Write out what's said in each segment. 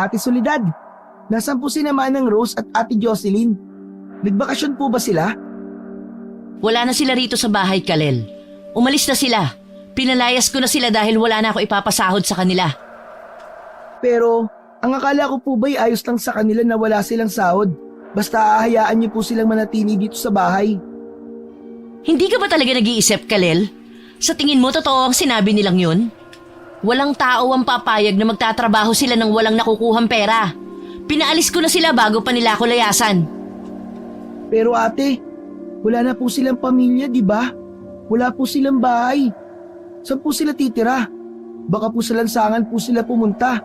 Ate Soledad, nasaan po si Manang Rose at Ate Jocelyn? Nagbakasyon po ba sila? Wala na sila rito sa bahay, Kalel. Umalis na sila. Pinalayas ko na sila dahil wala na ako ipapasahod sa kanila. Pero, ang akala ko po ba'y ayos lang sa kanila na wala silang sahod? Basta ahayaan niyo po silang manatili dito sa bahay. Hindi ka ba talaga nag-iisip, Kalel? Sa tingin mo, totoo ang sinabi nilang yun? Walang tao ang papayag na magtatrabaho sila nang walang nakukuhang pera. Pinaalis ko na sila bago pa nila ako layasan. Pero ate, wala na po silang pamilya, di ba? Wala po silang bahay. Saan po sila titira? Baka po sa lansangan po sila pumunta.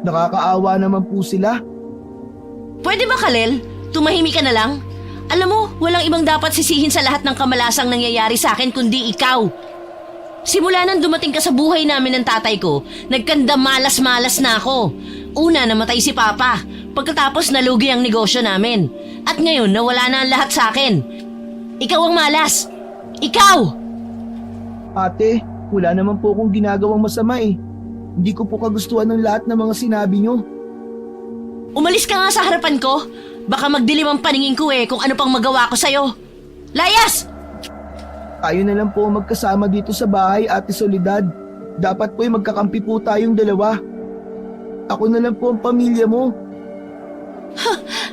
Nakakaawa naman po sila. Pwede ba, Kalel? Tumahimik ka na lang? Alam mo, walang ibang dapat sisihin sa lahat ng kamalasang nangyayari sa akin kundi ikaw. Simula nang dumating ka sa buhay namin ng tatay ko, nagkanda malas-malas na ako. Una, namatay si Papa. Pagkatapos nalugi ang negosyo namin. At ngayon, nawala na ang lahat sa akin. Ikaw ang malas. Ikaw! Ate, wala naman po akong ginagawang masama eh. Hindi ko po kagustuhan ng lahat ng mga sinabi niyo. Umalis ka nga sa harapan ko. Baka magdilim ang paningin ko kung ano pang magawa ko sa'yo. Layas! Tayo na lang po magkasama dito sa bahay, Ate Soledad. Dapat po magkakampi po tayong dalawa. Ako na lang po ang pamilya mo.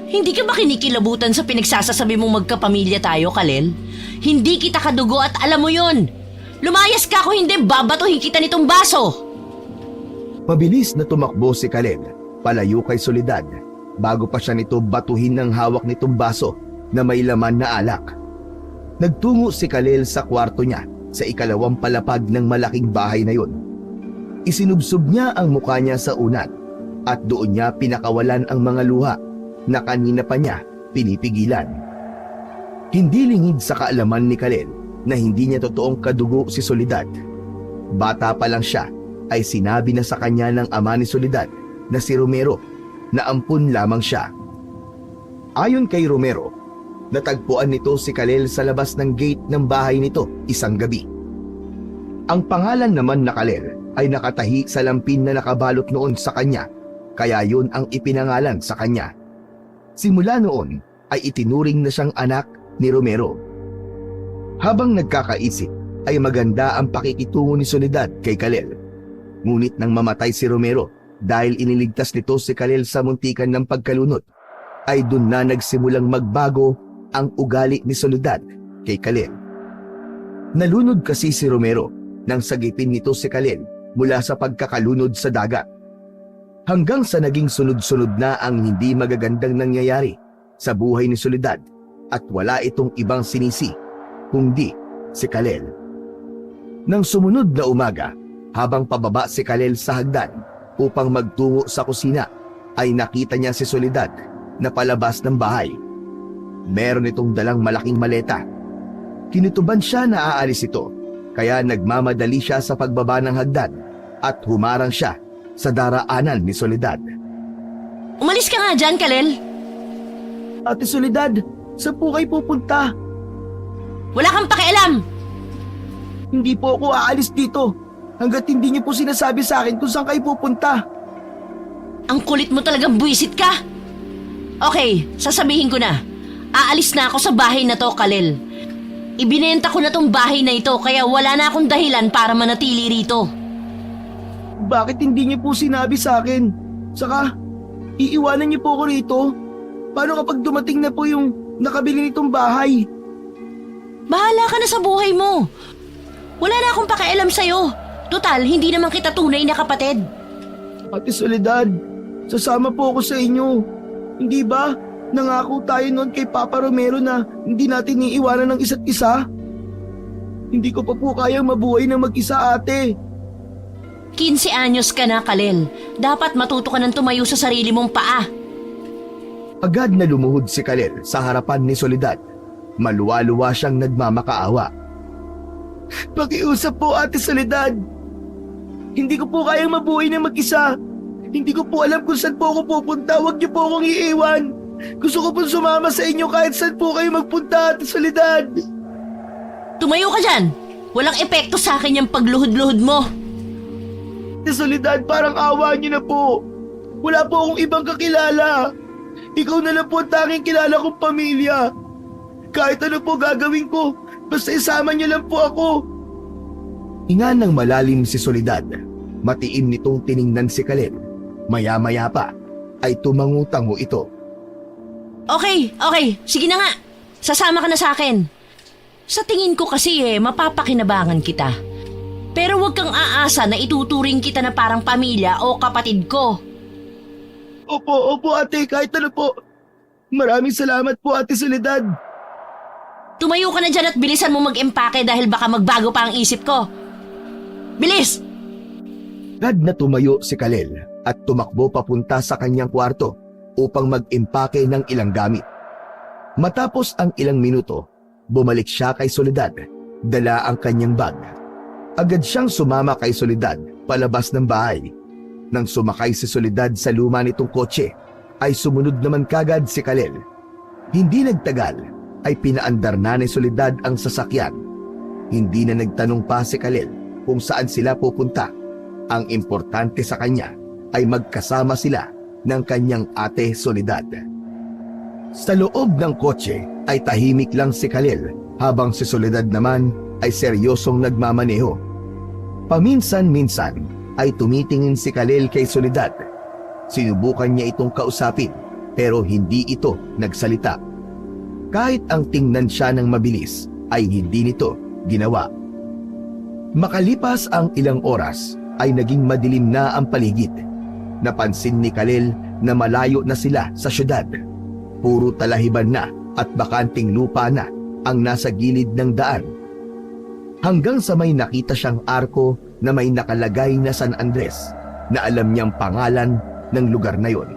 Hindi ka ba kinikilabutan sa pinagsasasabi mong magkapamilya tayo, Kalel? Hindi kita kadugo at alam mo yon. Lumayas ka kung hindi, babatuhin kita nitong baso. Mabilis na tumakbo si Kalel, palayo kay Soledad, bago pa siya nito batuhin ng hawak nitong baso na may laman na alak. Nagtungo si Kalel sa kwarto niya sa ikalawang palapag ng malaking bahay na yun. Isinubsob niya ang mukha niya sa unan at doon niya pinakawalan ang mga luha na kanina pa niya pinipigilan. Hindi lingid sa kaalaman ni Kalel na hindi niya totoong kadugo si Soledad. Bata pa lang siya ay sinabi na sa kanya ng ama ni Soledad na si Romero na ampun lamang siya. Ayon kay Romero, natagpuan nito si Kalel sa labas ng gate ng bahay nito isang gabi. Ang pangalan naman na Kalel ay nakatahi sa lampin na nakabalot noon sa kanya, kaya yun ang ipinangalan sa kanya. Simula noon ay itinuring na siyang anak ni Romero. Habang nagkakaisip ay maganda ang pakikitungo ni Soledad kay Kalel. Ngunit nang mamatay si Romero dahil iniligtas nito si Kalel sa muntikan ng pagkalunod, ay dun na nagsimulang magbago ang ugali ni Soledad kay Kalel. Nalunod kasi si Romero nang sagipin nito si Kalel mula sa pagkakalunod sa dagat. Hanggang sa naging sunod-sunod na ang hindi magagandang nangyayari sa buhay ni Soledad at wala itong ibang sinisi kundi si Kalel. Nang sumunod na umaga, habang pababa si Kalel sa hagdan upang magtungo sa kusina, ay nakita niya si Soledad na palabas ng bahay. Meron itong dalang malaking maleta. Kinutuban siya na aalis ito, kaya nagmamadali siya sa pagbaba ng hagdan at humarang siya sa daraanan ni Soledad. Umalis ka nga dyan, Kalel. Ate Soledad, saan po kayo pupunta? Wala kang pakialam. Hindi po ako aalis dito hanggat hindi niyo po sinasabi sa akin kung saan kayo pupunta. Ang kulit mo talagang buwisit ka. Okay, sasabihin ko na. Aalis na ako sa bahay na to, Kalel. Ibinenta ko na tong bahay na ito kaya wala na akong dahilan para manatili rito. Bakit hindi niyo po sinabi sa akin? Saka, iiwanan niyo po ako rito? Paano kapag dumating na po yung nakabili nitong bahay? Bahala ka na sa buhay mo. Wala na akong pakialam sa'yo. Total, hindi naman kita tunay na kapatid. Ate Soledad, sasama po ako sa inyo. Hindi ba? Nangako tayo noon kay Papa Romero na hindi natin iiwanan ng isa't isa. Hindi ko pa po kayang mabuhay ng mag-isa, ate. 15 anyos ka na, Kalel. Dapat matuto ka ng tumayo sa sarili mong paa. Agad na lumuhod si Kalel sa harapan ni Soledad. Maluwa-luwa siyang nagmamakaawa. Pakiusap po, Ate Soledad. Hindi ko po kayang mabuhay ng mag-isa. Hindi ko po alam kung saan po ako pupunta. Huwag niyo po akong iiwan. Gusto ko po sumama sa inyo kahit saan po kayo magpunta, Ate Soledad. Tumayo ka dyan. Walang epekto sa akin yung pagluhod-luhod mo. Ate Soledad, parang awa niyo na po. Wala po akong ibang kakilala. Ikaw na lang po ang tanging kilala kong pamilya. Kahit ano po gagawin ko, basta isama niyo lang po ako. Hinga ng malalim si Soledad. Matiim nitong tiningnan si Kalel. Maya-maya pa ay tumangu-tango ito. Okay. Sige na nga. Sasama ka na sa akin. Sa tingin ko kasi mapapakinabangan kita. Pero huwag kang aasa na ituturing kita na parang pamilya o kapatid ko. Opo ate, kahit ano po. Maraming salamat po Ate Soledad. Tumayo ka na dyan at bilisan mo mag-empake dahil baka magbago pa ang isip ko. Bilis! Agad na tumayo si Kalel at tumakbo papunta sa kanyang kwarto upang mag-impake ng ilang gamit. Matapos ang ilang minuto, bumalik siya kay Soledad, dala ang kanyang bag. Agad siyang sumama kay Soledad palabas ng bahay. Nang sumakay si Soledad sa luma nitong kotse, ay sumunod naman kagad si Kalel. Hindi nagtagal, ay pinaandar na ni Soledad ang sasakyan. Hindi na nagtanong pa si Kalel kung saan sila pupunta. Ang importante sa kanya ay magkasama sila ng kanyang ate Soledad. Sa loob ng kotse ay tahimik lang si Kalel habang si Soledad naman ay seryosong nagmamaneho. Paminsan-minsan ay tumitingin si Kalel kay Soledad. Sinubukan niya itong kausapin pero hindi ito nagsalita. Kahit ang tingnan siya ng mabilis ay hindi nito ginawa. Makalipas ang ilang oras ay naging madilim na ang paligid. Napansin ni Kalel na malayo na sila sa syudad. Puro talahiban na at bakanting lupa na ang nasa gilid ng daan. Hanggang sa may nakita siyang arko na may nakalagay na San Andres na alam niyang pangalan ng lugar na yon.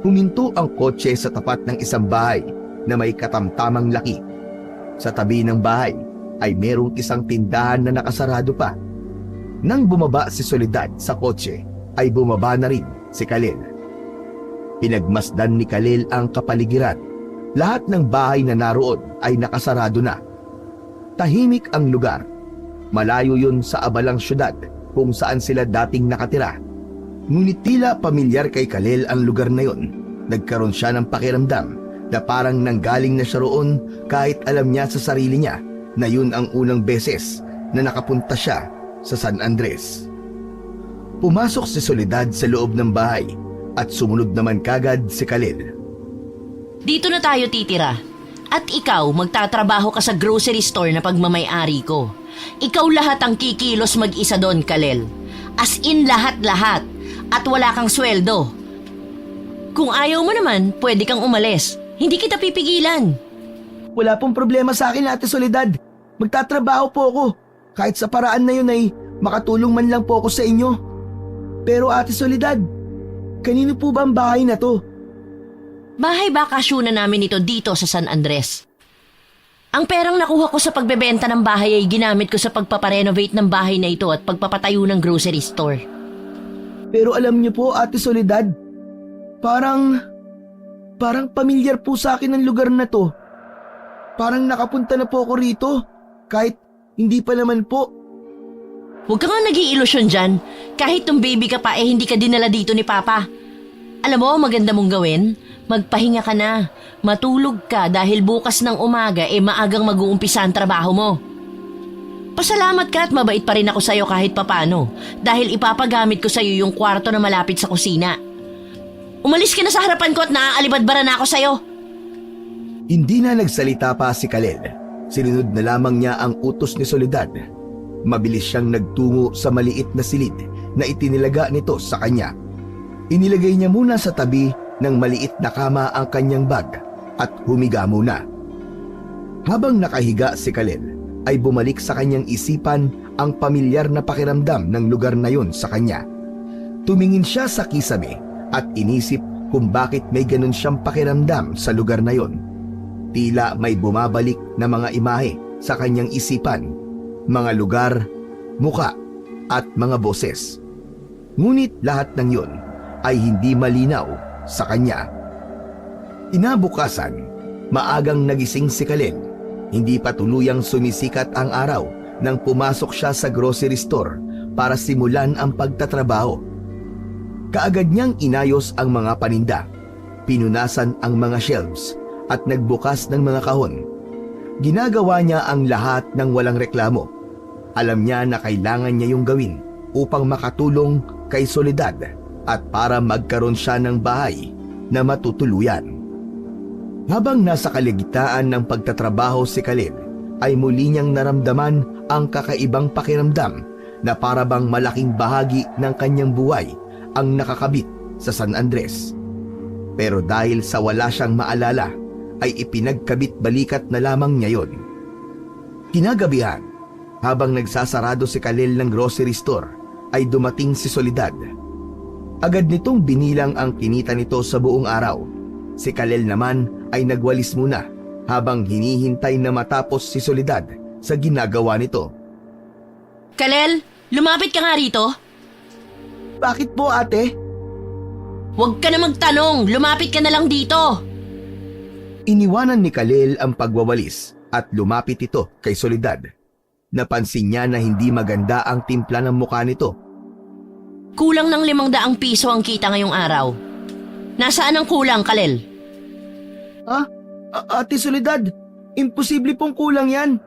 Huminto ang kotse sa tapat ng isang bahay na may katamtamang laki. Sa tabi ng bahay ay merong isang tindahan na nakasarado pa. Nang bumaba si Soledad sa kotse, ay bumaba na rin si Kalel. Pinagmasdan ni Kalel ang kapaligiran. Lahat ng bahay na naroon ay nakasarado na. Tahimik ang lugar. Malayo yun sa abalang syudad kung saan sila dating nakatira. Ngunit tila pamilyar kay Kalel ang lugar na yon. Nagkaroon siya ng pakiramdam na parang nanggaling na siya roon kahit alam niya sa sarili niya na yun ang unang beses na nakapunta siya sa San Andres. Pumasok si Soledad sa loob ng bahay at sumunod naman kagad si Kalel. Dito na tayo titira. At ikaw magtatrabaho ka sa grocery store na pagmamay-ari ko. Ikaw lahat ang kikilos mag-isa doon, Kalel. As in lahat-lahat. At wala kang sweldo. Kung ayaw mo naman, pwede kang umalis. Hindi kita pipigilan. Wala pong problema sa akin Ate Soledad. Magtatrabaho po ako. Kahit sa paraan na yun ay makatulong man lang po ako sa inyo. Pero Ate Soledad, kanino po ba ang bahay na to? Bahay bakasyonan namin ito dito sa San Andres. Ang perang nakuha ko sa pagbebenta ng bahay ay ginamit ko sa pagpaparenovate ng bahay na ito at pagpapatayo ng grocery store. Pero alam niyo po Ate Soledad, parang pamilyar po sa akin ang lugar na to. Parang nakapunta na po ako rito, kahit hindi pa naman po. Huwag ka nga nag-iilusyon dyan. Kahit tong baby ka pa hindi ka dinala dito ni Papa. Alam mo, maganda mong gawin. Magpahinga ka na. Matulog ka dahil bukas ng umaga maagang mag-uumpisa ang trabaho mo. Pasalamat ka at mabait pa rin ako sa'yo kahit papano dahil ipapagamit ko sa'yo yung kwarto na malapit sa kusina. Umalis ka na sa harapan ko at naaalibadbara na ako sa'yo. Hindi na nagsalita pa si Kalel. Sinunod na lamang niya ang utos ni Soledad. Mabilis siyang nagtungo sa maliit na silid na itinilaga nito sa kanya. Inilagay niya muna sa tabi ng maliit na kama ang kanyang bag at humiga muna. Habang nakahiga si Kalel, ay bumalik sa kanyang isipan ang pamilyar na pakiramdam ng lugar na yon sa kanya. Tumingin siya sa kisame at inisip kung bakit may ganun siyang pakiramdam sa lugar na yon. Tila may bumabalik na mga imahe sa kanyang isipan, mga lugar, muka at mga boses. Ngunit lahat ng yon ay hindi malinaw sa kanya. Inabukasan, maagang nagising si Kalel. Hindi pa tuluyang sumisikat ang araw nang pumasok siya sa grocery store para simulan ang pagtatrabaho. Kaagad niyang inayos ang mga paninda, pinunasan ang mga shelves at nagbukas ng mga kahon. Ginagawa niya ang lahat ng walang reklamo. Alam niya na kailangan niya yung gawin upang makatulong kay Soledad at para magkaroon siya ng bahay na matutuluyan. Habang nasa kaligtaan ng pagtatrabaho si Khalil, ay muli niyang naramdaman ang kakaibang pakiramdam na para bang malaking bahagi ng kanyang buhay ang nakakabit sa San Andres. Pero dahil sa wala siyang maalala, ay ipinagkabit balikat na lamang niya yon. Kinagabihan, habang nagsasarado si Khalil ng grocery store, ay dumating si Soledad. Agad nitong binilang ang kinita nito sa buong araw. Si Khalil naman ay nagwalis muna habang hinihintay na matapos si Soledad sa ginagawa nito. Kalel, lumapit ka nga rito. Bakit po, ate? Huwag ka na magtanong, lumapit ka na lang dito. Iniwanan ni Khalil ang pagwawalis at lumapit ito kay Soledad. Napansin niya na hindi maganda ang timpla ng mukha nito. Kulang ng 500 piso ang kita ngayong araw. Nasaan ang kulang, Kalel? Ate Soledad, imposible pong kulang yan.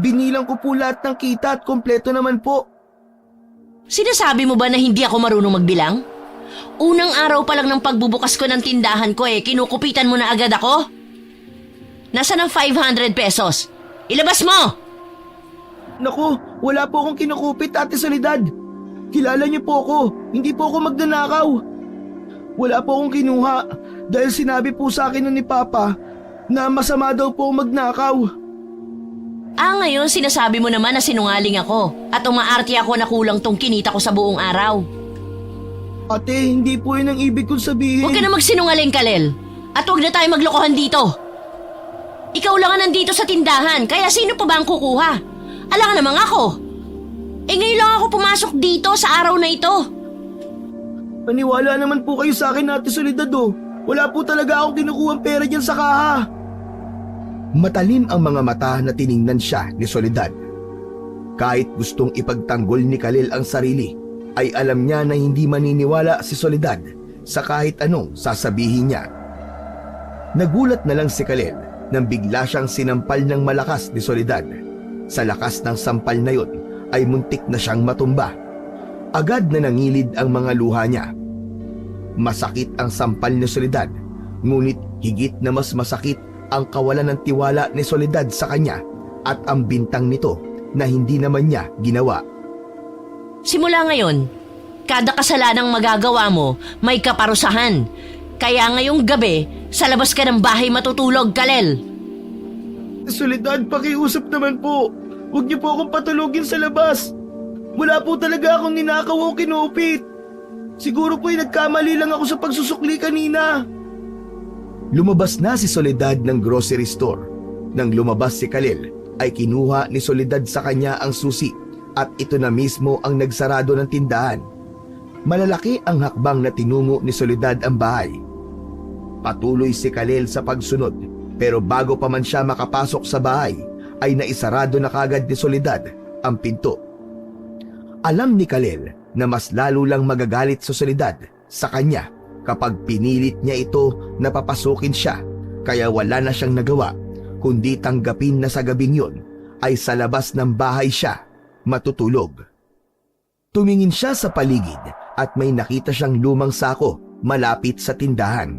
Binilang ko po lahat ng kita at kompleto naman po. Sinasabi mo ba na hindi ako marunong magbilang? Unang araw pa lang ng pagbubukas ko ng tindahan ko kinukupitan mo na agad ako? Nasaan ang 500 pesos? Ilabas mo! Naku, wala po akong kinukupit, Ate Soledad. Kilala niyo po ako, hindi po ako magnanakaw. Wala po akong kinuha dahil sinabi po sa akin ni Papa na masama daw po magnakaw. Ngayon sinasabi mo naman na sinungaling ako at umaarte ako na kulang tong kinita ko sa buong araw. Ate, hindi po yun ang ibig kong sabihin. Huwag ka na magsinungaling, Kalel. At huwag na tayo maglokohan dito. Ikaw lang ang nandito sa tindahan, kaya sino pa ba ang kukuha? Alangan namang ako. Ngayon lang ako pumasok dito sa araw na ito. Paniwala naman po kayo sa akin, Ate Soledad. Wala po talaga akong kinukuhang pera dyan sa kaha. Matalim ang mga mata na tiningnan siya ni Soledad. Kahit gustong ipagtanggol ni Khalil ang sarili, ay alam niya na hindi maniniwala si Soledad sa kahit anong sasabihin niya. Nagulat na lang si Khalil nang bigla siyang sinampal ng malakas ni Soledad. Sa lakas ng sampal na yun ay muntik na siyang matumba. Agad na nangilid ang mga luha niya. Masakit ang sampal ni Soledad, ngunit higit na mas masakit ang kawalan ng tiwala ni Soledad sa kanya at ang bintang nito na hindi naman niya ginawa. Simula ngayon, kada kasalanang magagawa mo, may kaparusahan. Kaya ngayong gabi, sa labas ka ng bahay matutulog, Kalel. Soledad, pakiusap naman po. Huwag niyo po akong patulogin sa labas. Wala po talaga akong ninakaw o kinupit. Siguro po'y nagkamali lang ako sa pagsusukli kanina. Lumabas na si Soledad ng grocery store. Nang lumabas si Khalil, ay kinuha ni Soledad sa kanya ang susi at ito na mismo ang nagsarado ng tindahan. Malalaki ang hakbang na tinungo ni Soledad ang bahay. Patuloy si Khalil sa pagsunod, pero bago pa man siya makapasok sa bahay, ay naisarado na kagad ni Soledad ang pinto. Alam ni Khalil na mas lalo lang magagalit sa Soledad sa kanya kapag pinilit niya ito na papasukin siya, kaya wala na siyang nagawa kundi tanggapin na sa gabing yun ay sa labas ng bahay siya matutulog. Tumingin siya sa paligid at may nakita siyang lumang sako malapit sa tindahan.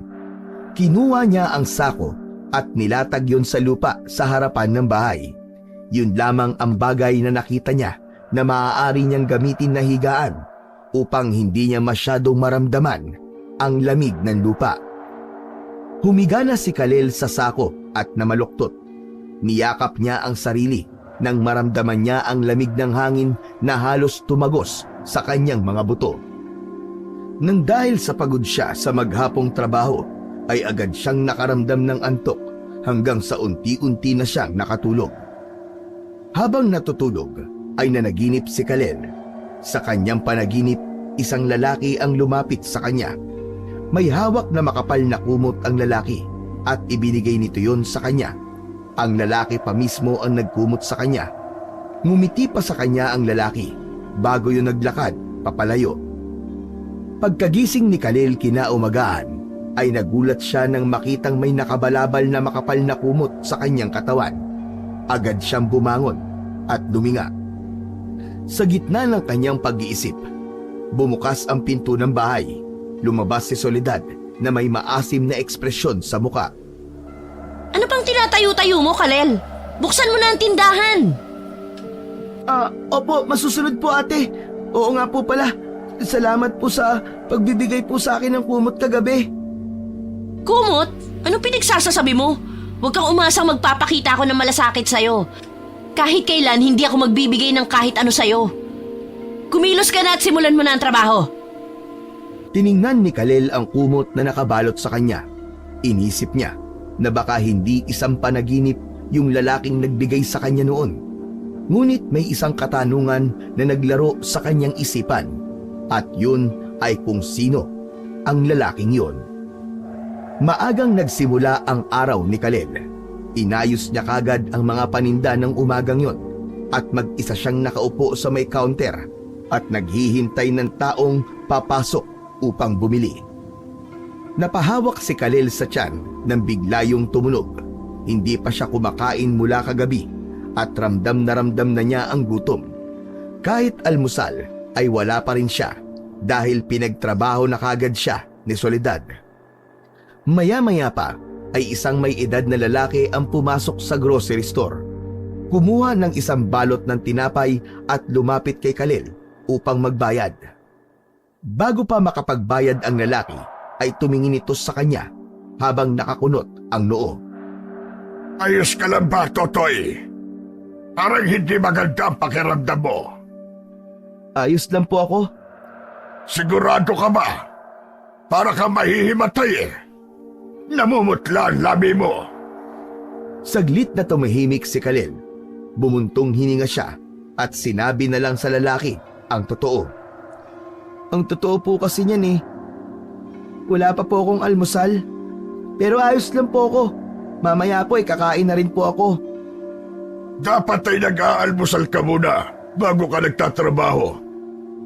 Kinuha niya ang sako at nilatag yun sa lupa sa harapan ng bahay. Yun lamang ang bagay na nakita niya na maaari niyang gamitin na higaan upang hindi niya masyadong maramdaman ang lamig ng lupa. Humiga na si Khalil sa sako at namaluktot. Niyakap niya ang sarili nang maramdaman niya ang lamig ng hangin na halos tumagos sa kanyang mga buto. Nang dahil sa pagod siya sa maghapong trabaho, ay agad siyang nakaramdam ng antok hanggang sa unti-unti na siyang nakatulog. Habang natutulog, ay nanaginip si Khalil. Sa kanyang panaginip, isang lalaki ang lumapit sa kanya. May hawak na makapal na kumot ang lalaki at ibinigay nito yon sa kanya. Ang lalaki pa mismo ang nagkumot sa kanya. Ngumiti pa sa kanya ang lalaki bago yung naglakad papalayo. Pagkagising ni Khalil kinaumagahan, ay nagulat siya nang makitang may nakabalabal na makapal na kumot sa kanyang katawan. Agad siyang bumangon at luminga. Sa gitna ng kanyang pag-iisip, bumukas ang pinto ng bahay. Lumabas si Soledad na may maasim na ekspresyon sa muka. Ano pang tinatayo-tayo mo, Kalel? Buksan mo na ang tindahan! Opo, masusunod po ate. Oo nga po pala. Salamat po sa pagbibigay po sa akin ng kumot kagabi. Kumot? Ano pinagsasasabi mo? Huwag kang umasang magpapakita ako ng malasakit sa'yo. Kahit kailan, hindi ako magbibigay ng kahit ano sa'yo. Kumilos ka na at simulan mo na ang trabaho. Tiningnan ni Khalil ang kumot na nakabalot sa kanya. Inisip niya na baka hindi isang panaginip yung lalaking nagbigay sa kanya noon. Ngunit may isang katanungan na naglaro sa kanyang isipan. At yun ay kung sino ang lalaking yun. Maagang nagsimula ang araw ni Khalil. Inayos niya kagad ang mga paninda ng umagang yon at mag-isa siyang nakaupo sa may counter at naghihintay ng taong papasok upang bumili. Napahawak si Khalil sa tiyan nang bigla yung tumunog. Hindi pa siya kumakain mula kagabi at ramdam na niya ang gutom. Kahit almusal ay wala pa rin siya dahil pinagtrabaho na kagad siya ni Soledad. Maya-maya pa ay isang may edad na lalaki ang pumasok sa grocery store. Kumuha ng isang balot ng tinapay at lumapit kay Khalil upang magbayad. Bago pa makapagbayad ang lalaki ay tumingin ito sa kanya habang nakakunot ang noo. Ayos ka lang ba, Totoy? Parang hindi maganda ang pakiramdam mo. Ayos lang po ako. Sigurado ka ba? Para kang mahihimatay eh. Namumutla ang labi mo. Saglit na tumahimik si Khalil. Bumuntong hininga siya at sinabi na lang sa lalaki ang totoo. Ang totoo po kasi niyan wala pa po akong almusal. Pero ayos lang po ako. Mamaya po kakain na rin po ako. Dapat ay nag-aalmusal ka muna bago ka nagtatrabaho.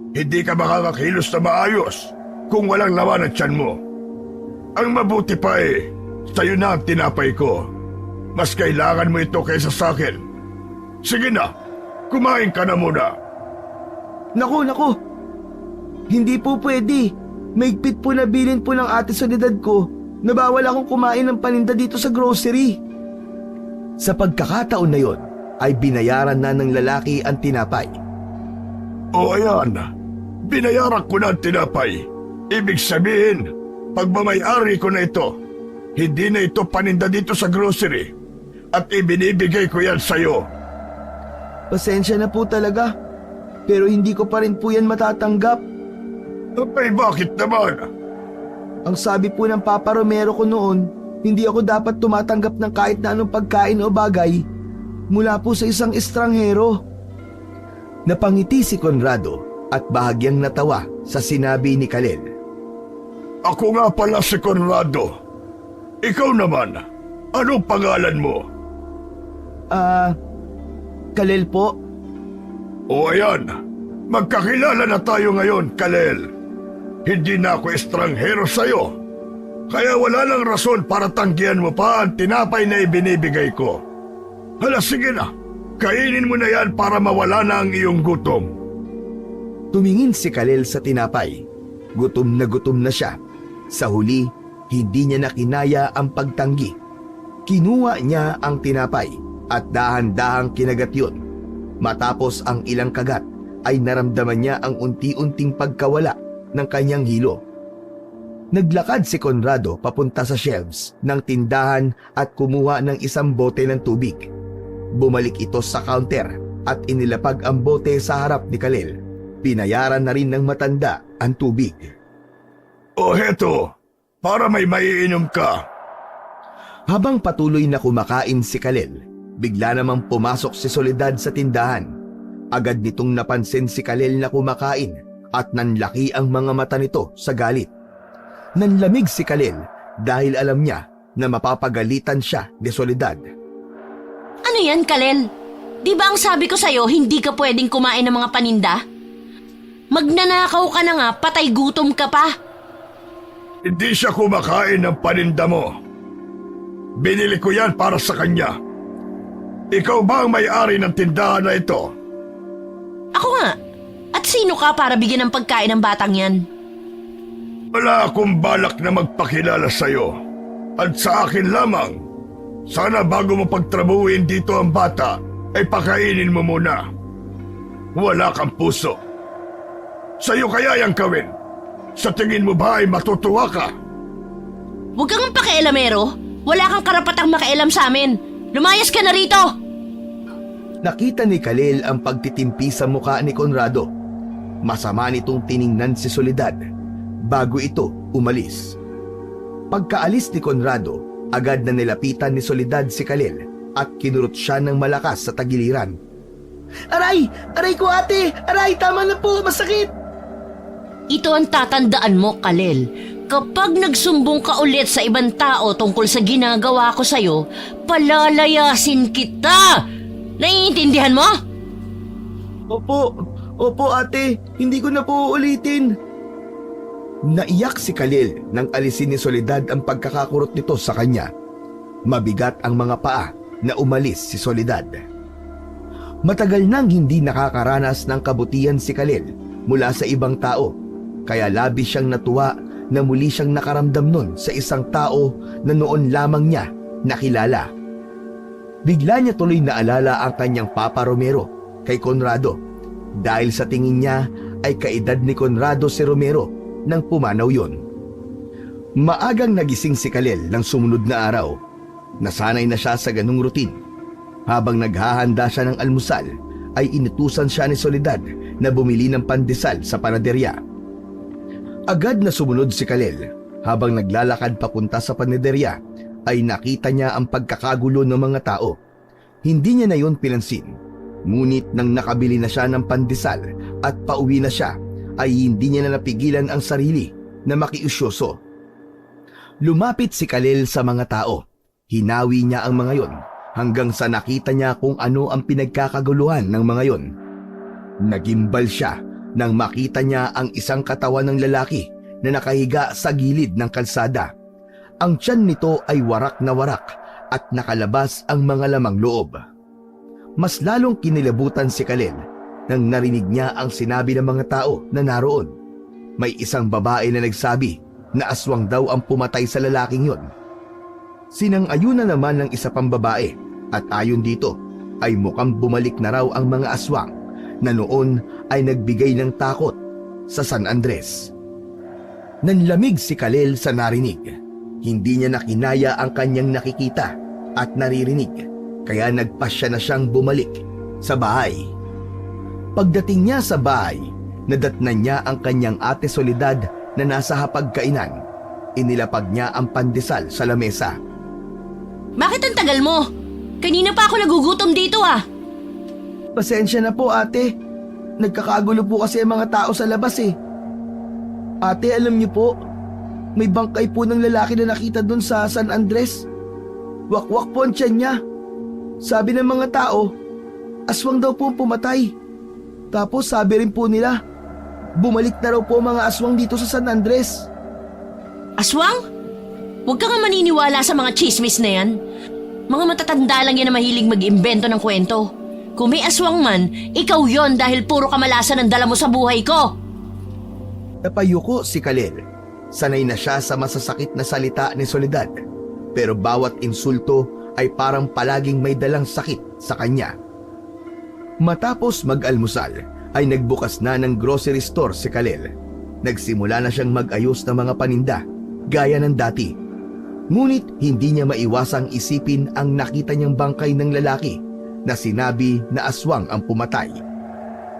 Hindi ka makakakilos na maayos kung walang laman ang tiyan mo. Ang mabuti pa sa'yo na ang tinapay ko. Mas kailangan mo ito kaysa sa akin. Sige na, kumain ka na muna. Naku. Hindi po pwede. Maigpit po na bilin po ng ate Soledad ko na bawal akong kumain ng paninda dito sa grocery. Sa pagkakataon na yon ay binayaran na ng lalaki ang tinapay. O ayan, binayaran ko na ang tinapay. Ibig sabihin, pagmamayari ko na ito, hindi na ito paninda dito sa grocery at ibinibigay ko yan sa'yo. Pasensya na po talaga. Pero hindi ko pa rin po yan matatanggap. Ay, bakit naman? Ang sabi po ng Papa Romero ko noon, hindi ako dapat tumatanggap ng kahit na anong pagkain o bagay mula po sa isang estranghero. Napangiti si Conrado at bahagyang natawa sa sinabi ni Khalil. Ako nga pala si Conrado. Ikaw naman, anong pangalan mo? Khalil po. O ayan, magkakilala na tayo ngayon, Khalil. Hindi na ako estranghero sa'yo. Kaya wala lang rason para tanggihan mo pa ang tinapay na ibinibigay ko. Hala, sige na. Kainin mo na yan para mawala na ang iyong gutom. Tumingin si Khalil sa tinapay. Gutom na siya. Sa huli, hindi niya na kinaya ang pagtanggi. Kinuha niya ang tinapay at dahan-dahang kinagat yun. Matapos ang ilang kagat, ay naramdaman niya ang unti-unting pagkawala ng kanyang hilo. Naglakad si Conrado papunta sa shelves ng tindahan at kumuha ng isang bote ng tubig. Bumalik ito sa counter at inilapag ang bote sa harap ni Khalil. Pinayaran na rin ng matanda ang tubig. O heto, para may maiinom ka. Habang patuloy na kumakain si Khalil, bigla namang pumasok si Soledad sa tindahan. Agad nitong napansin si Khalil na kumakain at nanlaki ang mga mata nito sa galit. Nanlamig si Khalil dahil alam niya na mapapagalitan siya ni Soledad. Ano yan, Kalel? Di ba ang sabi ko sa'yo, hindi ka pwedeng kumain ng mga paninda? Magnanakaw ka na nga, patay gutom ka pa. Hindi siya kumakain ng paninda mo. Binili ko yan para sa kanya. Ikaw ba ang may-ari ng tindahan na ito? Ako nga. At sino ka para bigyan ng pagkain ng batang yan? Wala akong balak na magpakilala sa'yo. At sa akin lamang. Sana bago mo pagtrabuhin dito ang bata, ay pakainin mo muna. Wala kang puso. Sa'yo kaya yang gawin? Sa tingin mo ba ay matutuwa ka? Huwag kang pakialamero. Wala kang karapatang makialam sa amin. Lumayas ka na rito! Nakita ni Khalil ang pagtitimpi sa mukha ni Conrado. Masama nitong tiningnan si Soledad bago ito umalis. Pagkaalis ni Conrado, agad na nilapitan ni Soledad si Khalil at kinurot siya ng malakas sa tagiliran. Aray! Aray ko ate! Aray! Tama na po! Masakit! Ito ang tatandaan mo, Khalil. Kapag nagsumbong ka ulit sa ibang tao tungkol sa ginagawa ko sa'yo, palalayasin kita! Naiintindihan mo? Opo ate, hindi ko na po uulitin. Naiyak si Khalil nang alisin ni Soledad ang pagkakakurot nito sa kanya. Mabigat ang mga paa na umalis si Soledad. Matagal nang hindi nakakaranas ng kabutihan si Khalil mula sa ibang tao, kaya labis siyang natuwa na muli siyang nakaramdam nun sa isang tao na noon lamang niya nakilala. Bigla niya tuloy naalala ang kanyang Papa Romero kay Conrado dahil sa tingin niya ay kaedad ni Conrado si Romero nang pumanaw yon. Maagang nagising si Khalil ng sumunod na araw. Nasanay na siya sa ganung routine. Habang naghahanda siya ng almusal, ay inutusan siya ni Soledad na bumili ng pandesal sa panaderya. Agad na sumunod si Khalil. Habang naglalakad papunta sa panaderya, ay nakita niya ang pagkakagulo ng mga tao. Hindi niya na yon pinansin. Ngunit nang nakabili na siya ng pandesal at pauwi na siya, ay hindi niya na napigilan ang sarili na makiusyoso. Lumapit si Khalil sa mga tao. Hinawi niya ang mga yon hanggang sa nakita niya kung ano ang pinagkakaguluhan ng mga yon. Nagimbal siya nang makita niya ang isang katawan ng lalaki na nakahiga sa gilid ng kalsada. Ang tiyan nito ay warak na warak at nakalabas ang mga lamang loob. Mas lalong kinilabutan si Khalil nang narinig niya ang sinabi ng mga tao na naroon. May isang babae na nagsabi na aswang daw ang pumatay sa lalaking yon. Sinang-ayunan naman ng isa pang babae at ayon dito ay mukhang bumalik na raw ang mga aswang na noon ay nagbigay ng takot sa San Andres. Nanlamig si Khalil sa narinig. Hindi niya nakinaya ang kanyang nakikita at naririnig, kaya nagpasya na siyang bumalik sa bahay. Pagdating niya sa bahay, nadatnan niya ang kanyang ate Soledad na nasa hapagkainan. Inilapag niya ang pandesal sa lamesa. Bakit ang tagal mo? Kanina pa ako nagugutom dito ah. Pasensya na po ate. Nagkakagulo po kasi ang mga tao sa labas eh. Ate, alam niyo po, may bangkay po ng lalaki na nakita doon sa San Andres. Wakwak po ang tiyan niya. Sabi ng mga tao, aswang daw po ang pumatay. Tapos sabi rin po nila, bumalik na raw po mga aswang dito sa San Andres. Aswang? Huwag ka nga maniniwala sa mga chismis na yan. Mga matatanda lang yan na mahilig mag-imbento ng kwento. Kung may aswang man, ikaw yon dahil puro kamalasan ang dala mo sa buhay ko. Napayuko si Khalil. Sanay na siya sa masasakit na salita ni Soledad. Pero bawat insulto ay parang palaging may dalang sakit sa kanya. Matapos mag-almusal, ay nagbukas na ng grocery store si Khalil. Nagsimula na siyang mag-ayos ng mga paninda, gaya ng dati. Ngunit hindi niya maiwasang isipin ang nakita niyang bangkay ng lalaki na sinabi na aswang ang pumatay.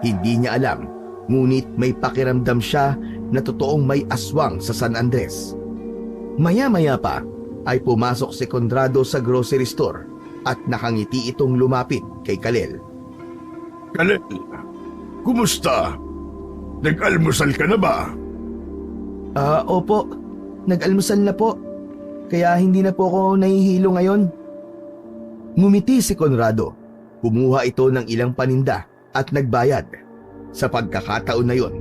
Hindi niya alam, ngunit may pakiramdam siya na totoong may aswang sa San Andres. Maya-maya pa ay pumasok si Conrado sa grocery store at nakangiti itong lumapit kay Khalil. Khalil, kumusta? Nag-almusal ka na ba? Opo, nag-almusal na po. Kaya hindi na po ako nahihilo ngayon. Ngumiti si Conrado. Kumuha ito ng ilang paninda at nagbayad. Sa pagkakataon na yon,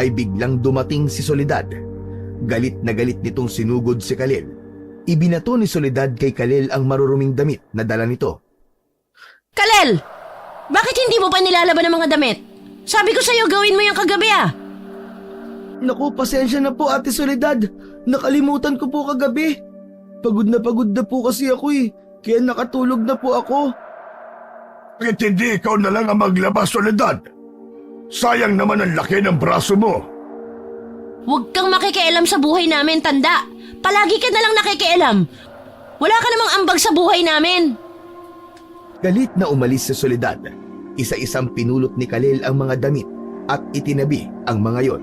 ay biglang dumating si Soledad. Galit na galit nitong sinugod si Kalel. Ibinato ni Soledad kay Kalel ang maruruming damit na dala nito. Kalel! Bakit hindi mo pa nilalaban ang mga damit? Sabi ko sa'yo gawin mo yung kagabi ah! Naku, pasensya na po Ate Soledad. Nakalimutan ko po kagabi. Pagod na po kasi ako eh. Kaya nakatulog na po ako. Bakit hindi ikaw na lang ang maglabas, Soledad? Sayang naman ang laki ng braso mo. Huwag kang makikialam sa buhay namin, tanda. Palagi ka na lang nakikialam. Wala ka namang ambag sa buhay namin. Galit na umalis si Soledad. Isa-isang pinulot ni Kalel ang mga damit at itinabi ang mga yon.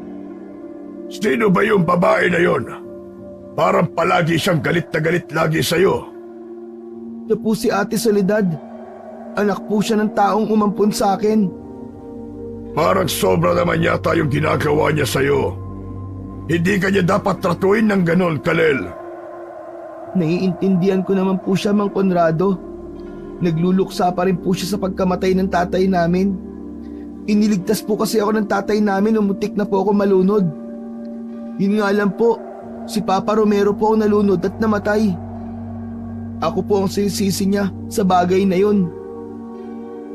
Sino ba yung babae na yon? Parang palagi siyang galit na galit lagi sa'yo. Ito po si Ate Soledad. Anak po siya ng taong umampun sa akin. Parang sobra naman yata yung ginagawa niya sa'yo. Hindi ka niya dapat tratuin ng ganon, Kalel. Naiintindihan ko naman po siya, Mang Conrado. Nagluluksa pa rin po siya sa pagkamatay ng tatay namin. Iniligtas po kasi ako ng tatay namin nung muntik na po ako malunod. Yun nga lang po, si Papa Romero po ang nalunod at namatay. Ako po ang sinisisi niya sa bagay na yun.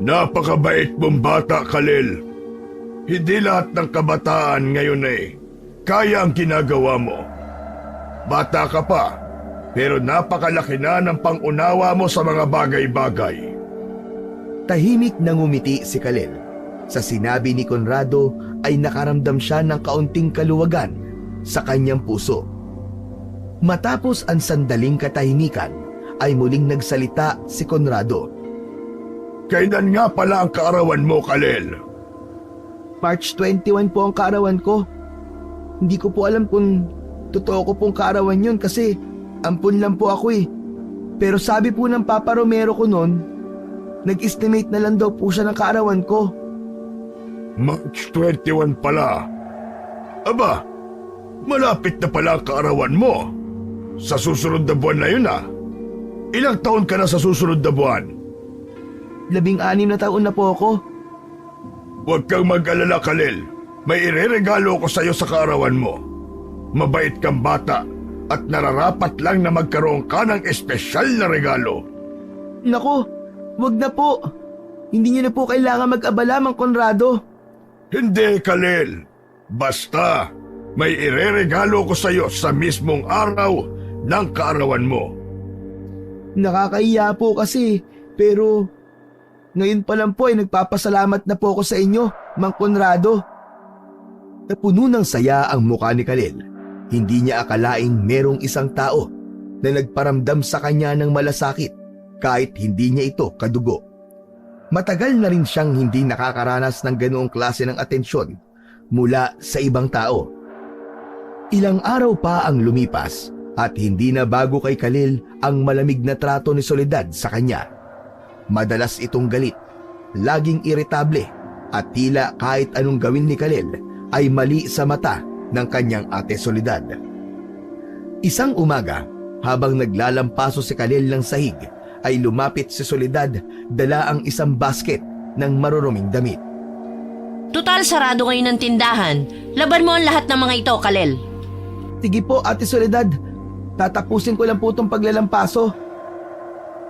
Napakabait mong bata, Kalel. Hindi lahat ng kabataan ngayon kaya ang ginagawa mo. Bata ka pa, pero napakalaki na ng pangunawa mo sa mga bagay-bagay. Tahimik na ngumiti si Kalel. Sa sinabi ni Conrado ay nakaramdam siya ng kaunting kaluwagan sa kanyang puso. Matapos ang sandaling katahimikan, ay muling nagsalita si Conrado. Kailan nga pala ang kaarawan mo, Kalel? March 21 po ang kaarawan ko. Hindi ko po alam kung totoo ko pong kaarawan yun kasi ampun lang po ako eh. Pero sabi po ng Papa Romero ko noon, nag-estimate na lang daw po siya ng kaarawan ko. March 21 pala. Aba, malapit na pala ang kaarawan mo. Sa susunod na buwan na yun Ilang taon ka na sa susunod na buwan? 16 na taon na po ako. Huwag kang mag-alala, Kalel. May ireregalo ko sa iyo sa kaarawan mo. Mabait kang bata at nararapat lang na magkaroon ka ng espesyal na regalo. Naku, wag na po. Hindi niyo na po kailangan mag-abala, Mang Conrado. Hindi, Kalel. Basta, may ireregalo ko sa iyo sa mismong araw ng kaarawan mo. Nakakahiya po kasi, pero ngayon pa lang po ay nagpapasalamat na po ako sa inyo, Mang Conrado. Napuno ng saya ang mukha ni Kalel. Hindi niya akalaing merong isang tao na nagparamdam sa kanya ng malasakit kahit hindi niya ito kadugo. Matagal na rin siyang hindi nakakaranas ng ganoong klase ng atensyon mula sa ibang tao. Ilang araw pa ang lumipas at hindi na bago kay Kalel ang malamig na trato ni Soledad sa kanya. Madalas itong galit, laging iritable at tila kahit anong gawin ni Kalel ay mali sa mata ng kanyang ate Soledad. Isang umaga, habang naglalampaso si Kalel ng sahig, ay lumapit si Soledad dala ang isang basket ng maruruming damit. Tutal sarado ngayon ng tindahan. Laban mo ang lahat ng mga ito, Kalel. Sige po, Ate Soledad. Tatapusin ko lang po itong paglalampaso.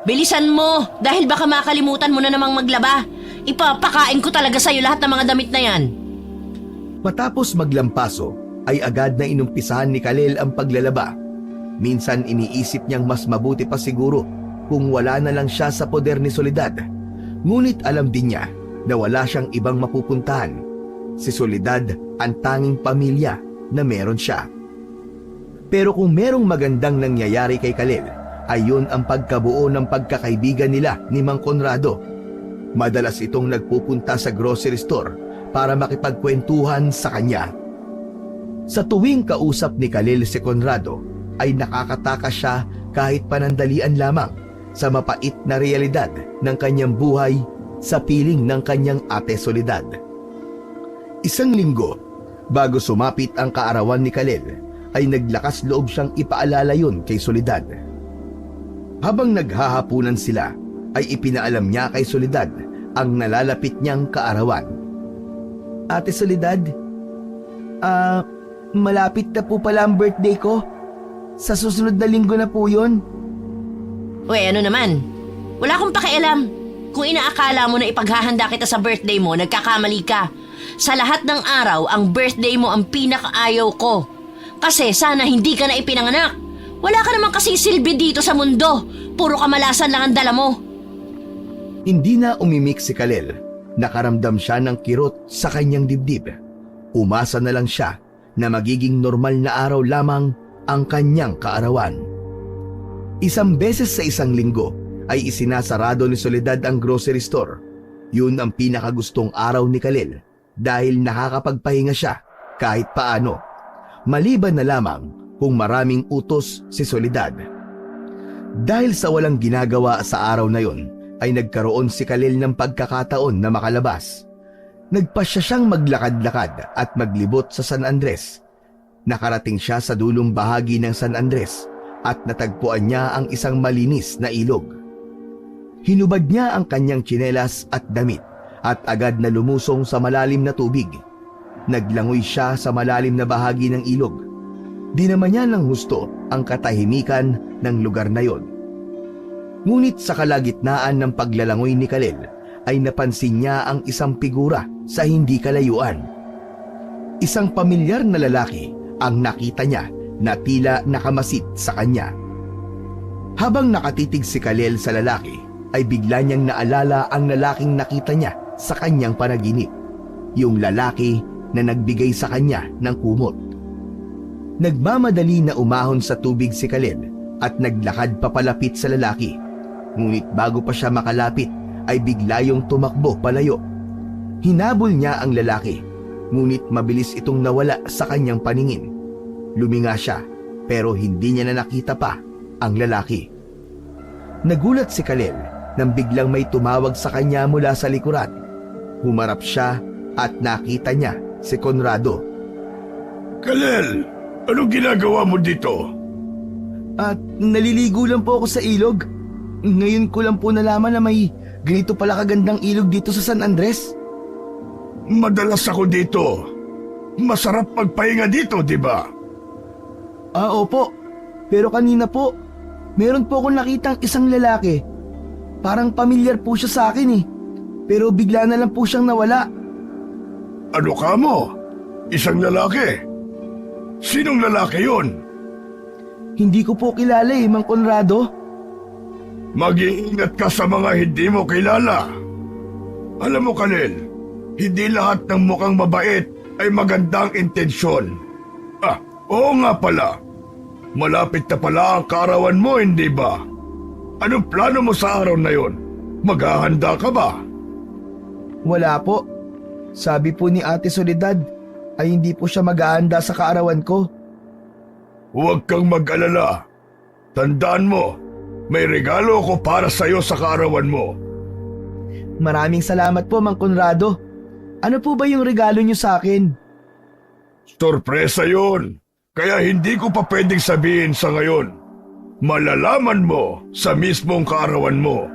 Bilisan mo dahil baka makalimutan mo na namang maglaba. Ipapakain ko talaga sa'yo lahat ng mga damit na yan. Matapos maglampaso, ay agad na inumpisahan ni Kalel ang paglalaba. Minsan iniisip niyang mas mabuti pa siguro kung wala na lang siya sa poder ni Soledad. Ngunit alam din niya na wala siyang ibang mapupuntahan. Si Soledad ang tanging pamilya na meron siya. Pero kung merong magandang nangyayari kay Kalel, ay yun ang pagkabuo ng pagkakaibigan nila ni Mang Conrado. Madalas itong nagpupunta sa grocery store para makipagkwentuhan sa kanya. Sa tuwing kausap ni Kalel si Conrado, ay nakakatakas siya kahit panandalian lamang sa mapait na realidad ng kanyang buhay sa piling ng kanyang ate Soledad. Isang linggo, bago sumapit ang kaarawan ni Kalel, ay naglakas loob siyang ipaalala yun kay Soledad. Habang naghahapunan sila, ay ipinaalam niya kay Soledad ang nalalapit niyang kaarawan. Ate Soledad, Malapit na po pala ang birthday ko. Sa susunod na linggo na po yun. Uy, ano naman? Wala akong pakialam. Kung inaakala mo na ipaghahanda kita sa birthday mo, nagkakamali ka. Sa lahat ng araw, ang birthday mo ang pinakaayaw ko. Kasi sana hindi ka na ipinanganak. Wala ka naman kasing silbi dito sa mundo. Puro kamalasan lang ang dala mo. Hindi na umimik si Kalel. Nakaramdam siya ng kirot sa kanyang dibdib. Umasa na lang siya na magiging normal na araw lamang ang kanyang kaarawan. Isang beses sa isang linggo ay isinasarado ni Soledad ang grocery store. Yun ang pinakagustong araw ni Kalel dahil nakakapagpahinga siya kahit paano. Maliban na lamang kung maraming utos si Soledad. Dahil sa walang ginagawa sa araw na yon, ay nagkaroon si Kalel ng pagkakataon na makalabas. Nagpasya siyang maglakad-lakad at maglibot sa San Andres. Nakarating siya sa dulong bahagi ng San Andres at natagpuan niya ang isang malinis na ilog. Hinubad niya ang kanyang tsinelas at damit at agad na lumusong sa malalim na tubig. Naglangoy siya sa malalim na bahagi ng ilog. Di naman niya ng husto ang katahimikan ng lugar na yon. Ngunit sa kalagitnaan ng paglalangoy ni Kalel ay napansin niya ang isang figura sa hindi kalayuan. Isang pamilyar na lalaki ang nakita niya na tila nakamasid sa kanya. Habang nakatitig si Kalel sa lalaki, ay bigla niyang naalala ang lalaking nakita niya sa kanyang panaginip. Yung lalaki na nagbigay sa kanya ng kumot. Nagmamadali na umahon sa tubig si Kalel at naglakad papalapit sa lalaki. Ngunit bago pa siya makalapit ay bigla yung tumakbo palayo. Hinabol niya ang lalaki, ngunit mabilis itong nawala sa kanyang paningin. Luminga siya pero hindi niya na nakita pa ang lalaki. Nagulat si Kalel nang biglang may tumawag sa kanya mula sa likuran. Humarap siya at nakita niya si Conrado. Kalel, anong ginagawa mo dito? At naliligo lang po ako sa ilog. Ngayon ko lang po nalaman na may ganito pala kagandang ilog dito sa San Andres. Madalas ako dito. Masarap magpahinga dito, di ba? Opo. Pero kanina po, meron po akong nakitang isang lalaki. Parang pamilyar po siya sa akin eh. Pero bigla na lang po siyang nawala. Ano ka mo? Isang lalaki? Sinong lalaki yun? Hindi ko po kilala eh, Mang Conrado. Mag-iingat ka sa mga hindi mo kilala. Alam mo, Kalel, hindi lahat ng mukhang mabait ay magandang intensyon. Oo nga pala. Malapit na pala ang kaarawan mo, hindi ba? Anong plano mo sa araw na yon? Maghahanda ka ba? Wala po. Sabi po ni Ate Soledad ay hindi po siya mag-aanda sa kaarawan ko. Huwag kang mag-alala. Tandaan mo, may regalo ko para sa iyo sa kaarawan mo. Maraming salamat po, Mang Conrado. Ano po ba yung regalo niyo sa akin? Sorpresa yun. Kaya hindi ko pa pwedeng sabihin sa ngayon. Malalaman mo sa mismong kaarawan mo.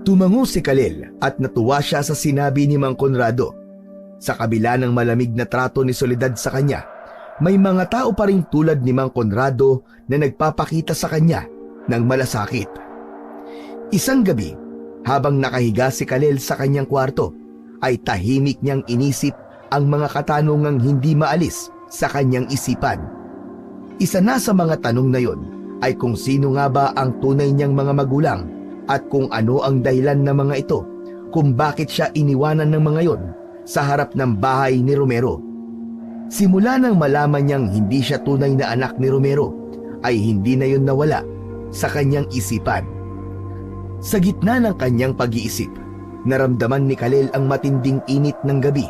Tumango si Kalel at natuwa siya sa sinabi ni Mang Conrado. Sa kabila ng malamig na trato ni Soledad sa kanya, may mga tao pa rin tulad ni Mang Conrado na nagpapakita sa kanya ng malasakit. Isang gabi, habang nakahiga si Kalel sa kanyang kwarto, ay tahimik niyang inisip ang mga katanungang hindi maalis sa kanyang isipan. Isa na sa mga tanong na yon ay kung sino nga ba ang tunay niyang mga magulang at kung ano ang dahilan ng mga ito kung bakit siya iniwanan ng mga yon sa harap ng bahay ni Romero. Simula nang malaman niyang hindi siya tunay na anak ni Romero, ay hindi na yon nawala sa kanyang isipan. Sa gitna ng kanyang pag-iisip, naramdaman ni Kalel ang matinding init ng gabi.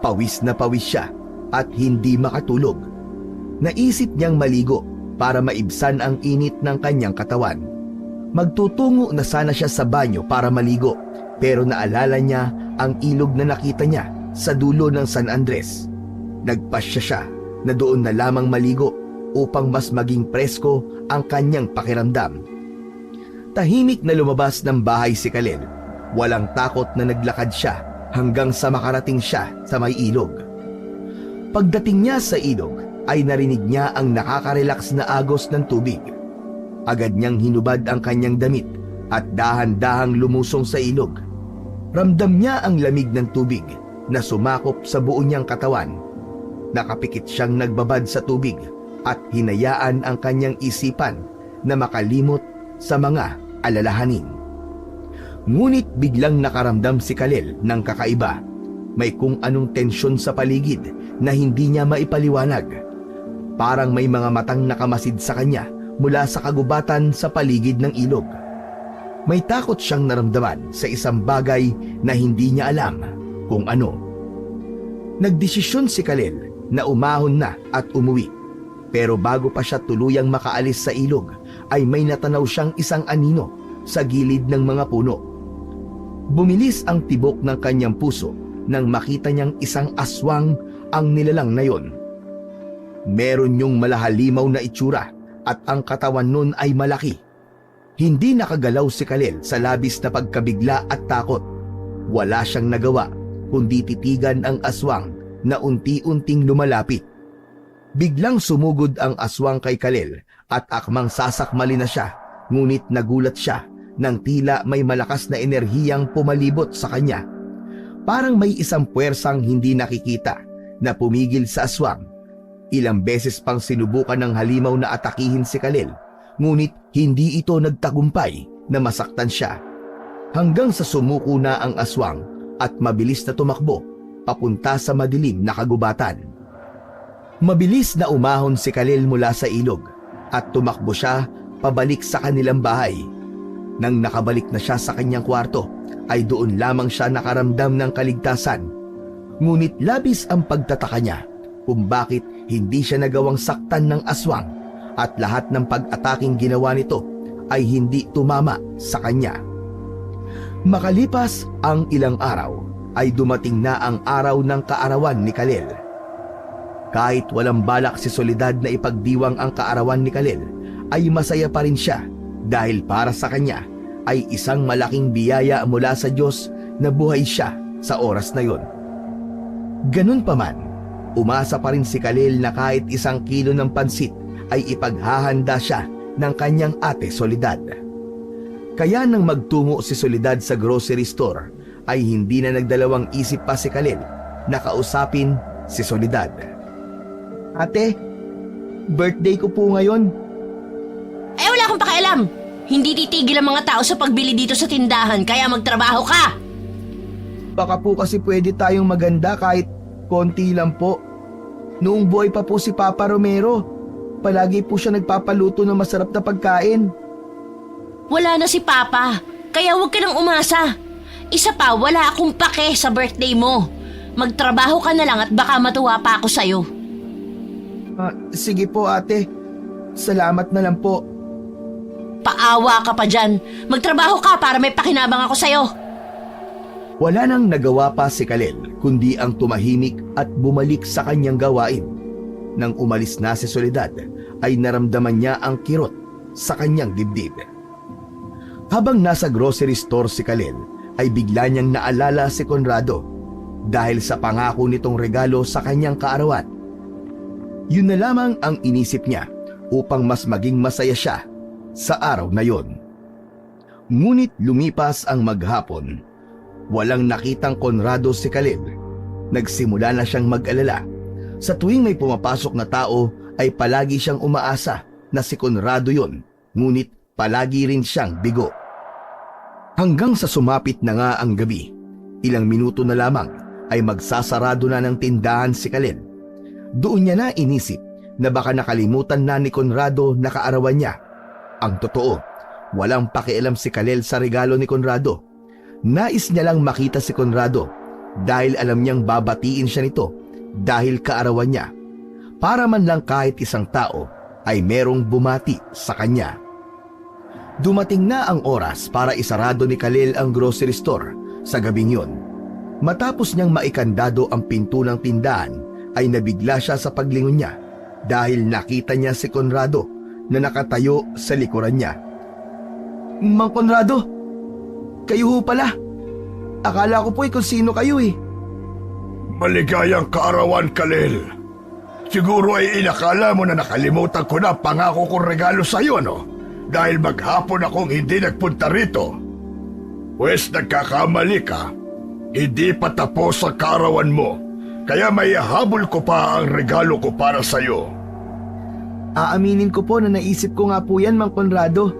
Pawis na pawis siya at hindi makatulog. Naisip niyang maligo para maibsan ang init ng kanyang katawan. Magtutungo na sana siya sa banyo para maligo, pero naalala niya ang ilog na nakita niya sa dulo ng San Andres. Nagpasya siya na doon na lamang maligo upang mas maging presko ang kanyang pakiramdam. Tahimik na lumabas ng bahay si Kalel. Walang takot na naglakad siya hanggang sa makarating siya sa may ilog. Pagdating niya sa ilog ay narinig niya ang nakaka-relax na agos ng tubig. Agad niyang hinubad ang kanyang damit at dahan-dahang lumusong sa ilog. Ramdam niya ang lamig ng tubig na sumakop sa buo niyang katawan. Nakapikit siyang nagbabad sa tubig at hinayaan ang kanyang isipan na makalimot sa mga alalahanin. Ngunit biglang nakaramdam si Kalel ng kakaiba. May kung anong tensyon sa paligid na hindi niya maipaliwanag. Parang may mga matang nakamasid sa kanya mula sa kagubatan sa paligid ng ilog. May takot siyang naramdaman sa isang bagay na hindi niya alam kung ano. Nagdesisyon si Kalel na umahon na at umuwi. Pero bago pa siya tuluyang makaalis sa ilog, ay may natanaw siyang isang anino sa gilid ng mga puno. Bumilis ang tibok ng kanyang puso nang makita niyang isang aswang ang nilalang na yon. Meron yung malahalimaw na itsura at ang katawan nun ay malaki. Hindi nakagalaw si Kalel sa labis na pagkabigla at takot. Wala siyang nagawa kundi titigan ang aswang na unti-unting lumalapit. Biglang sumugod ang aswang kay Kalel at akmang sasakmali na siya, ngunit nagulat siya nang tila may malakas na enerhiyang pumalibot sa kanya. Parang may isang puwersang hindi nakikita na pumigil sa aswang. Ilang beses pang sinubukan ng halimaw na atakihin si Kalel, ngunit hindi ito nagtagumpay na masaktan siya. Hanggang sa sumuko na ang aswang at mabilis na tumakbo papunta sa madilim na kagubatan. Mabilis na umahon si Kalel mula sa ilog at tumakbo siya pabalik sa kanilang bahay. Nang nakabalik na siya sa kanyang kwarto, ay doon lamang siya nakaramdam ng kaligtasan. Ngunit labis ang pagtataka niya kung bakit hindi siya nagawang saktan ng aswang at lahat ng pag-ataking ginawa nito ay hindi tumama sa kanya. Makalipas ang ilang araw, ay dumating na ang araw ng kaarawan ni Kalel. Kahit walang balak si Soledad na ipagdiwang ang kaarawan ni Kalel, ay masaya pa rin siya dahil para sa kanya ay isang malaking biyaya mula sa Diyos na buhay siya sa oras na yon. Ganun pa man, umasa pa rin si Kalel na kahit 1 kilo ng pansit ay ipaghahanda siya ng kanyang ate Soledad. Kaya nang magtungo si Soledad sa grocery store, ay hindi na nagdalawang isip pa si Kalel na kausapin si Soledad. Ate, birthday ko po ngayon. Eh wala akong pakialam. Hindi titigil ang mga tao sa pagbili dito sa tindahan, kaya magtrabaho ka. Baka po kasi pwede tayong maganda kahit konti lang po. Noong buhay pa po si Papa Romero, palagi po siya nagpapaluto ng masarap na pagkain. Wala na si Papa, kaya huwag ka nang umasa. Isa pa, wala akong pake sa birthday mo. Magtrabaho ka na lang at baka matuwa pa ako sa'yo. Sige po ate, salamat na lang po. Paawa ka pa dyan. Magtrabaho ka para may pakinabang ako sa'yo. Wala nang nagawa pa si Kalel kundi ang tumahimik at bumalik sa kanyang gawain. Nang umalis na si Soledad, ay naramdaman niya ang kirot sa kanyang dibdib. Habang nasa grocery store si Kalel, ay bigla niyang naalala si Conrado dahil sa pangako nitong regalo sa kanyang kaarawan. Yun na lamang ang inisip niya upang mas maging masaya siya sa araw na yon. Ngunit lumipas ang maghapon, walang nakitang Conrado si Kalel. Nagsimula na siyang mag-alala. Sa tuwing may pumapasok na tao ay palagi siyang umaasa na si Conrado yon, ngunit palagi rin siyang bigo. Hanggang sa sumapit na nga ang gabi, ilang minuto na lamang ay magsasarado na ng tindahan si Kalel. Doon niya na inisip na baka nakalimutan na ni Conrado na kaarawan niya. Ang totoo, walang pakialam si Kalel sa regalo ni Conrado. Nais niya lang makita si Conrado dahil alam niyang babatiin siya nito dahil kaarawan niya. Para man lang kahit isang tao ay merong bumati sa kanya. Dumating na ang oras para isarado ni Kalel ang grocery store sa gabing yun. Matapos niyang maikandado ang pinto ng tindahan, ay nabigla siya sa paglingon niya dahil nakita niya si Conrado na nakatayo sa likuran niya. Mang Conrado, kayo ho pala. Akala ko po kung sino kayo eh. Maligayang kaarawan, Kalel. Siguro ay inakala mo na nakalimutan ko na pangako kong regalo sa iyo, no? Dahil maghapon akong hindi nagpunta rito. Pwes nagkakamali ka. Hindi pa tapos ang kaarawan mo. Kaya may habol ko pa ang regalo ko para sa iyo. Aaminin ko po na naisip ko nga po yan, Mang Conrado.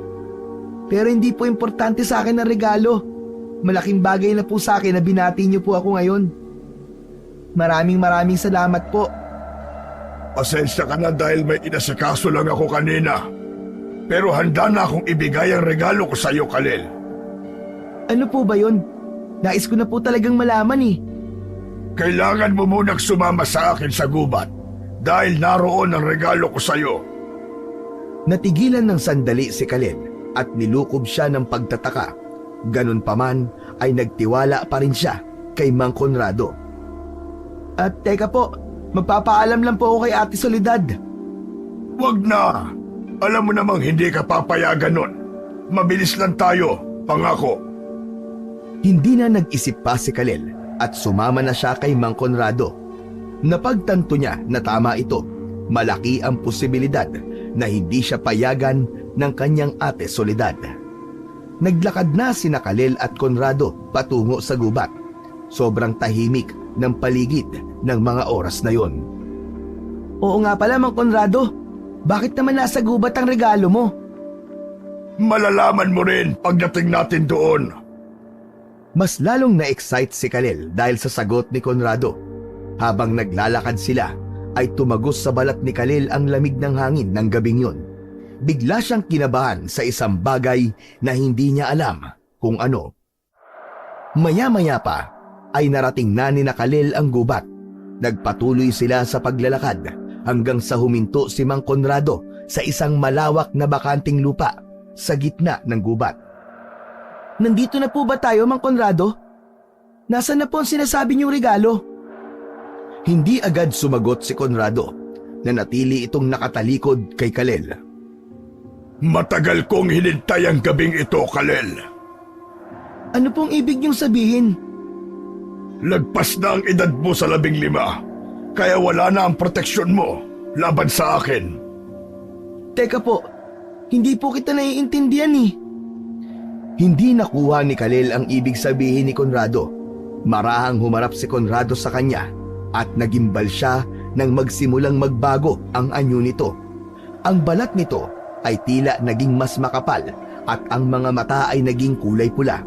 Pero hindi po importante sa akin ang regalo. Malaking bagay na po sa akin na binati niyo po ako ngayon. Maraming salamat po. Pasensya ka na dahil may inasikaso lang ako kanina. Pero handa na akong ibigay ang regalo ko sa iyo, Khalil. Ano po ba yun? Nais ko na po talagang malaman eh. Kailangan mo munang sumama sa akin sa gubat dahil naroon ang regalo ko sa iyo. Natigilan ng sandali si Khalil at nilukob siya ng pagtataka. Ganun pa man ay nagtiwala pa rin siya kay Mang Conrado. At teka po, magpapaalam lang po ako kay Ate Soledad. Wag na! Alam mo namang hindi ka papayagan nun. Mabilis lang tayo, pangako. Hindi na nag-isip pa si Khalil at sumama na siya kay Mang Conrado. Napagtanto niya na tama ito. Malaki ang posibilidad na hindi siya payagan ng kanyang Ate Soledad. Naglakad na sina Khalil at Conrado patungo sa gubat. Sobrang tahimik ng paligid ng mga oras na yon. Oo nga pala, Mang Conrado. Bakit naman nasa gubat ang regalo mo? Malalaman mo rin pagdating natin doon. Mas lalong na-excite si Khalil dahil sa sagot ni Conrado. Habang naglalakad sila, ay tumagos sa balat ni Khalil ang lamig ng hangin ng gabing yun. Bigla siyang kinabahan sa isang bagay na hindi niya alam kung ano. Maya-maya pa ay narating na ni Khalil ang gubat. Nagpatuloy sila sa paglalakad hanggang sa huminto si Mang Conrado sa isang malawak na bakanting lupa sa gitna ng gubat. Nandito na po ba tayo, Mang Conrado? Nasaan na po ang sinasabi niyong regalo? Hindi agad sumagot si Conrado. Nanatili itong nakatalikod kay Khalil. Matagal kong hinintay ang gabing ito, Khalil. Ano pong ibig niyong sabihin? Lagpas na ang edad mo sa 15, kaya wala na ang proteksyon mo laban sa akin. Teka po, hindi po kita naiintindihan eh. Hindi nakuha ni Khalil ang ibig sabihin ni Conrado. Marahang humarap si Conrado sa kanya at nagimbal siya nang magsimulang magbago ang anyo nito. Ang balat nito ay tila naging mas makapal at ang mga mata ay naging kulay pula.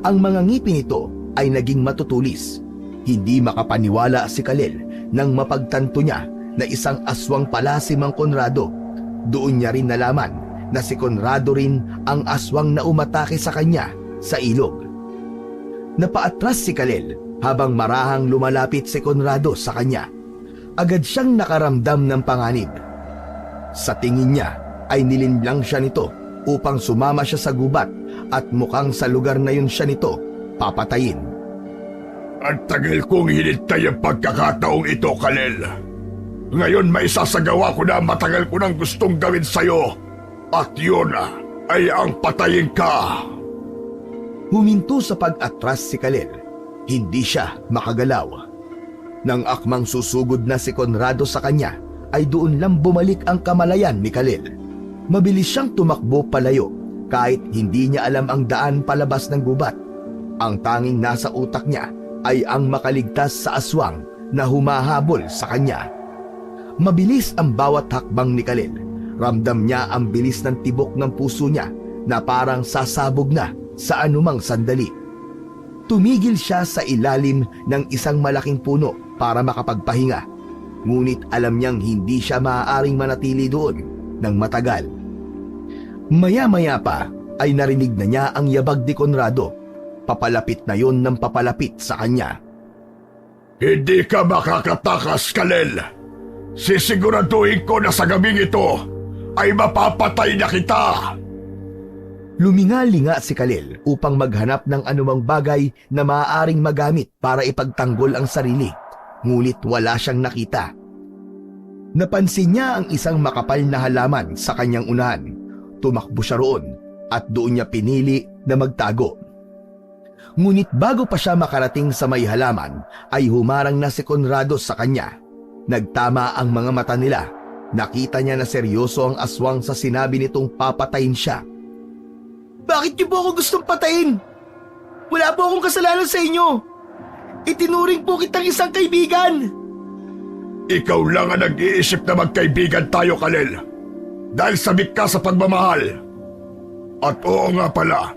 Ang mga ngipin nito ay naging matutulis. Hindi makapaniwala si Khalil nang mapagtanto niya na isang aswang pala si Mang Conrado. Doon niya rin nalaman na si Conrado rin ang aswang na umatake sa kanya sa ilog. Napaatras si Khalil habang marahang lumalapit si Conrado sa kanya. Agad siyang nakaramdam ng panganib. Sa tingin niya ay nilinlang siya nito upang sumama siya sa gubat at mukhang sa lugar na yun siya nito papatayin. Ang tagal kong hinintay ang pagkakataong ito, Khalil. Ngayon may sasagawa ko na matagal ko nang gustong gawin sa'yo. At yun ay ang patayin ka. Huminto sa pag-atras si Khalil. Hindi siya makagalaw. Nang akmang susugod na si Conrado sa kanya, ay doon lang bumalik ang kamalayan ni Khalil. Mabilis siyang tumakbo palayo kahit hindi niya alam ang daan palabas ng gubat. Ang tanging nasa utak niya ay ang makaligtas sa aswang na humahabol sa kanya. Mabilis ang bawat hakbang ni Khalil. Ramdam niya ang bilis ng tibok ng puso niya na parang sasabog na sa anumang sandali. Tumigil siya sa ilalim ng isang malaking puno para makapagpahinga. Ngunit alam niyang hindi siya maaaring manatili doon ng matagal. Maya-maya pa ay narinig na niya ang yabag ni Conrado. Papalapit na yon ng papalapit sa kanya. Hindi ka makakatakas, Khalil. Sisiguraduhin ko na sa gabing ito ay mapapatay na kita. Luminga-linga si Khalil upang maghanap ng anumang bagay na maaaring magamit para ipagtanggol ang sarili. Ngunit wala siyang nakita. Napansin niya ang isang makapal na halaman sa kanyang unahan. Tumakbo siya roon at doon niya pinili na magtago. Ngunit bago pa siya makarating sa may halaman ay humarang na si Conrado sa kanya. Nagtama ang mga mata nila. Nakita niya na seryoso ang aswang sa sinabi nitong papatayin siya. Bakit niyo po ako gustong patayin? Wala po akong kasalanan sa inyo. Itinuring po kitang isang kaibigan. Ikaw lang ang nag-iisip na magkaibigan tayo, Kalel. Dahil sabik ka sa pagmamahal. At oo nga pala,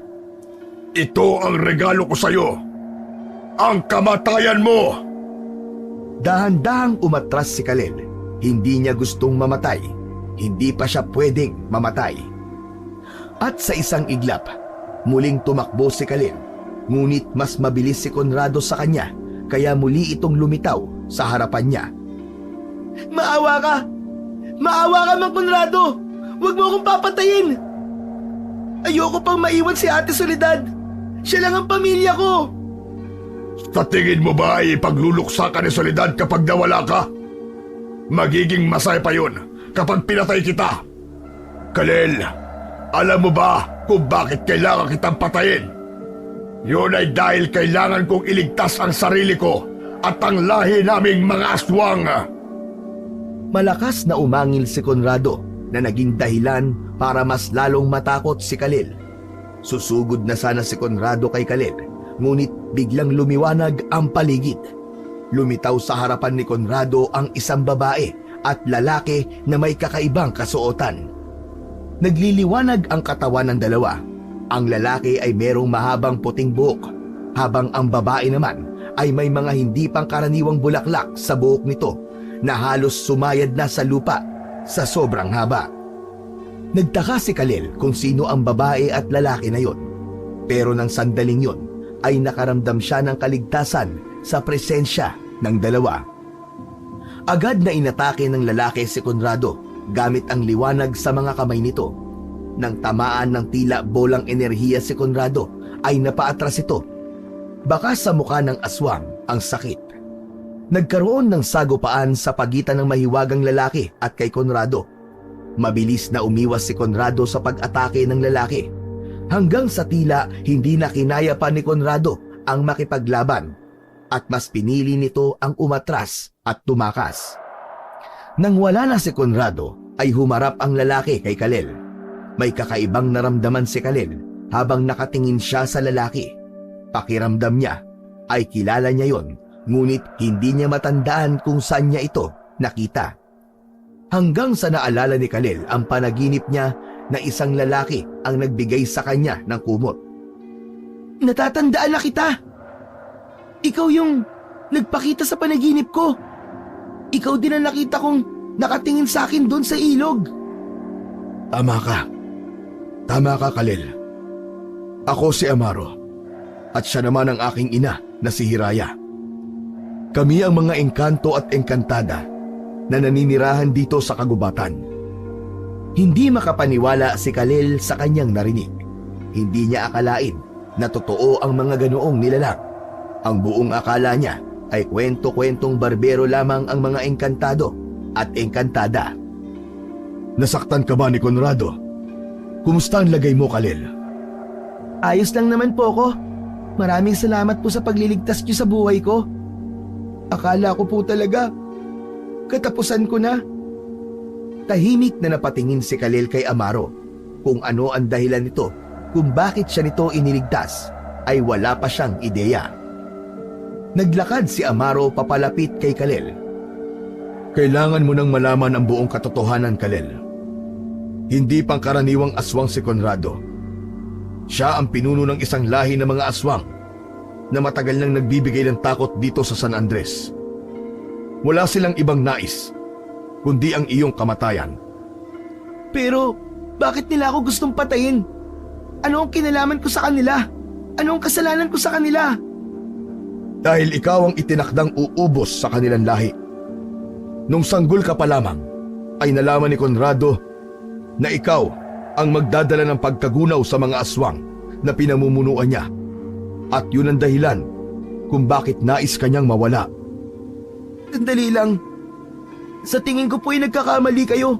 ito ang regalo ko sa'yo. Ang kamatayan mo! Dahan-dahang umatras si Kalel. Hindi niya gustong mamatay. Hindi pa siya pwedeng mamatay. At sa isang iglap, muling tumakbo si Kalel. Ngunit mas mabilis si Conrado sa kanya, kaya muli itong lumitaw sa harapan niya. Maawa ka! Maawa ka, Mang Conrado! Huwag mo akong papatayin! Ayoko pang maiwan si Ate Soledad. Siya lang ang pamilya ko. Sa tingin mo ba ay pagluluksa ka ni Soledad kapag nawala ka? Magiging masaya pa yun kapag pinatay kita. Kalel, alam mo ba kung bakit kailangan kitang patayin? Yun ay dahil kailangan kong iligtas ang sarili ko at ang lahi naming mga aswang. Malakas na umangil si Conrado na naging dahilan para mas lalong matakot si Kalel. Susugod na sana si Conrado kay Kalel, ngunit biglang lumiwanag ang paligid. Lumitaw sa harapan ni Conrado ang isang babae at lalaki na may kakaibang kasuotan. Nagliliwanag ang katawan ng dalawa. Ang lalaki ay merong mahabang puting buhok, habang ang babae naman ay may mga hindi pangkaraniwang bulaklak sa buhok nito na halos sumayad na sa lupa sa sobrang haba. Nagtaka si Kalel kung sino ang babae at lalaki na yon. Pero nang sandaling yon ay nakaramdam siya ng kaligtasan sa presensya ng dalawa. Agad na inatake ng lalaki si Conrado gamit ang liwanag sa mga kamay nito. Nang tamaan ng tila bolang enerhiya si Conrado ay napaatras ito. Baka sa mukha ng aswang ang sakit. Nagkaroon ng sagupaan sa pagitan ng mahiwagang lalaki at kay Conrado. Mabilis na umiwas si Conrado sa pag-atake ng lalaki. Hanggang sa tila hindi na kinaya pa ni Conrado ang makipaglaban at mas pinili nito ang umatras at tumakas. Nang wala na si Conrado ay humarap ang lalaki kay Kalel. May kakaibang naramdaman si Kalel habang nakatingin siya sa lalaki. Pakiramdam niya ay kilala niya yon, ngunit hindi niya matandaan kung saan niya ito nakita. Hanggang sa naalala ni Kalel ang panaginip niya na isang lalaki ang nagbigay sa kanya ng kumot. Natatandaan na kita. Ikaw yung nagpakita sa panaginip ko. Ikaw din ang nakita kong nakatingin sa akin doon sa ilog. Tama ka. Tama ka, Kalel. Ako si Amaro at siya naman ang aking ina na si Hiraya. Kami ang mga engkanto at engkantada na naninirahan dito sa kagubatan. Hindi makapaniwala si Kalel sa kanyang narinig. Hindi niya akalain na totoo ang mga ganoong nilalang. Ang buong akala niya ay kwento-kwentong barbero lamang ang mga engkantado at engkantada. Nasaktan ka ba ni Conrado? Kumusta ang lagay mo, Kalel? Ayos lang naman po ako. Maraming salamat po sa pagliligtas niyo sa buhay ko. Akala ko po talaga katapusan ko na. Tahimik na napatingin si Kalel kay Amaro. Kung ano ang dahilan nito, kung bakit siya nito iniligtas, ay wala pa siyang ideya. Naglakad si Amaro papalapit kay Kalel. Kailangan mo nang malaman ang buong katotohanan, Kalel. Hindi pangkaraniwang aswang si Conrado. Siya ang pinuno ng isang lahi ng mga aswang na matagal nang nagbibigay ng takot dito sa San Andres. Wala silang ibang nais, kundi ang iyong kamatayan. Pero bakit nila ako gustong patayin? Ano ang kinalaman ko sa kanila? Ano ang kasalanan ko sa kanila? Dahil ikaw ang itinakdang uubos sa kanilang lahi. Nung sanggol ka pa lamang, ay nalaman ni Conrado na ikaw ang magdadala ng pagkagunaw sa mga aswang na pinamumunuan niya. At yun ang dahilan kung bakit nais kanyang mawala. Sandali lang. Sa tingin ko po ay nagkakamali kayo.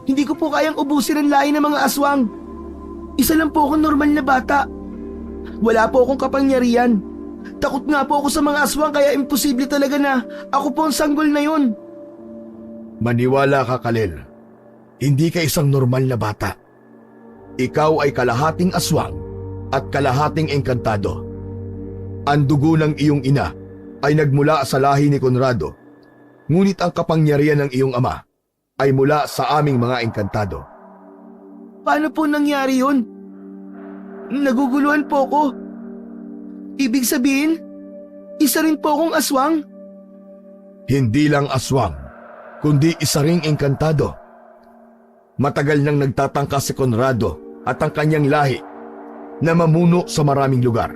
Hindi ko po kayang ubusin ang lahi ng mga aswang. Isa lang po akong normal na bata. Wala po akong kapangyarihan. Takot nga po ako sa mga aswang kaya imposible talaga na ako po ang sanggol na yun. Maniwala ka, Kalel. Hindi ka isang normal na bata. Ikaw ay kalahating aswang at kalahating engkantado. Ang dugo ng iyong ina ay nagmula sa lahi ni Conrado, ngunit ang kapangyarihan ng iyong ama ay mula sa aming mga engkantado. Paano po nangyari yun? Naguguluhan po ko. Ibig sabihin, isa rin po akong aswang? Hindi lang aswang, kundi isa ring engkantado. Matagal nang nagtatangka si Conrado at ang kanyang lahi na mamuno sa maraming lugar.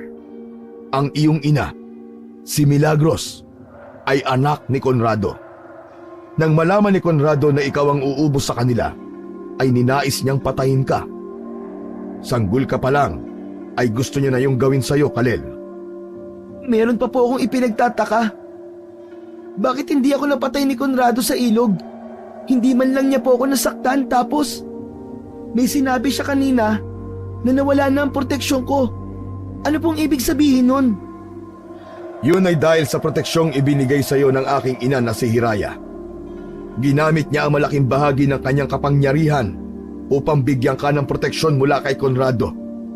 Ang iyong ina, si Milagros, ay anak ni Conrado. Nang malaman ni Conrado na ikaw ang uubos sa kanila, ay ninais niyang patayin ka. Sanggol ka pa lang, ay gusto niya na yung gawin sa'yo, Kalel. Meron pa po akong ipinagtataka. Bakit hindi ako napatay ni Conrado sa ilog? Hindi man lang niya po ako nasaktan tapos may sinabi siya kanina na nawala na ang proteksyon ko. Ano pong ibig sabihin nun? Yun ay dahil sa proteksyong ibinigay sa iyo ng aking ina na si Hiraya. Ginamit niya ang malaking bahagi ng kanyang kapangyarihan upang bigyan ka ng proteksyon mula kay Conrado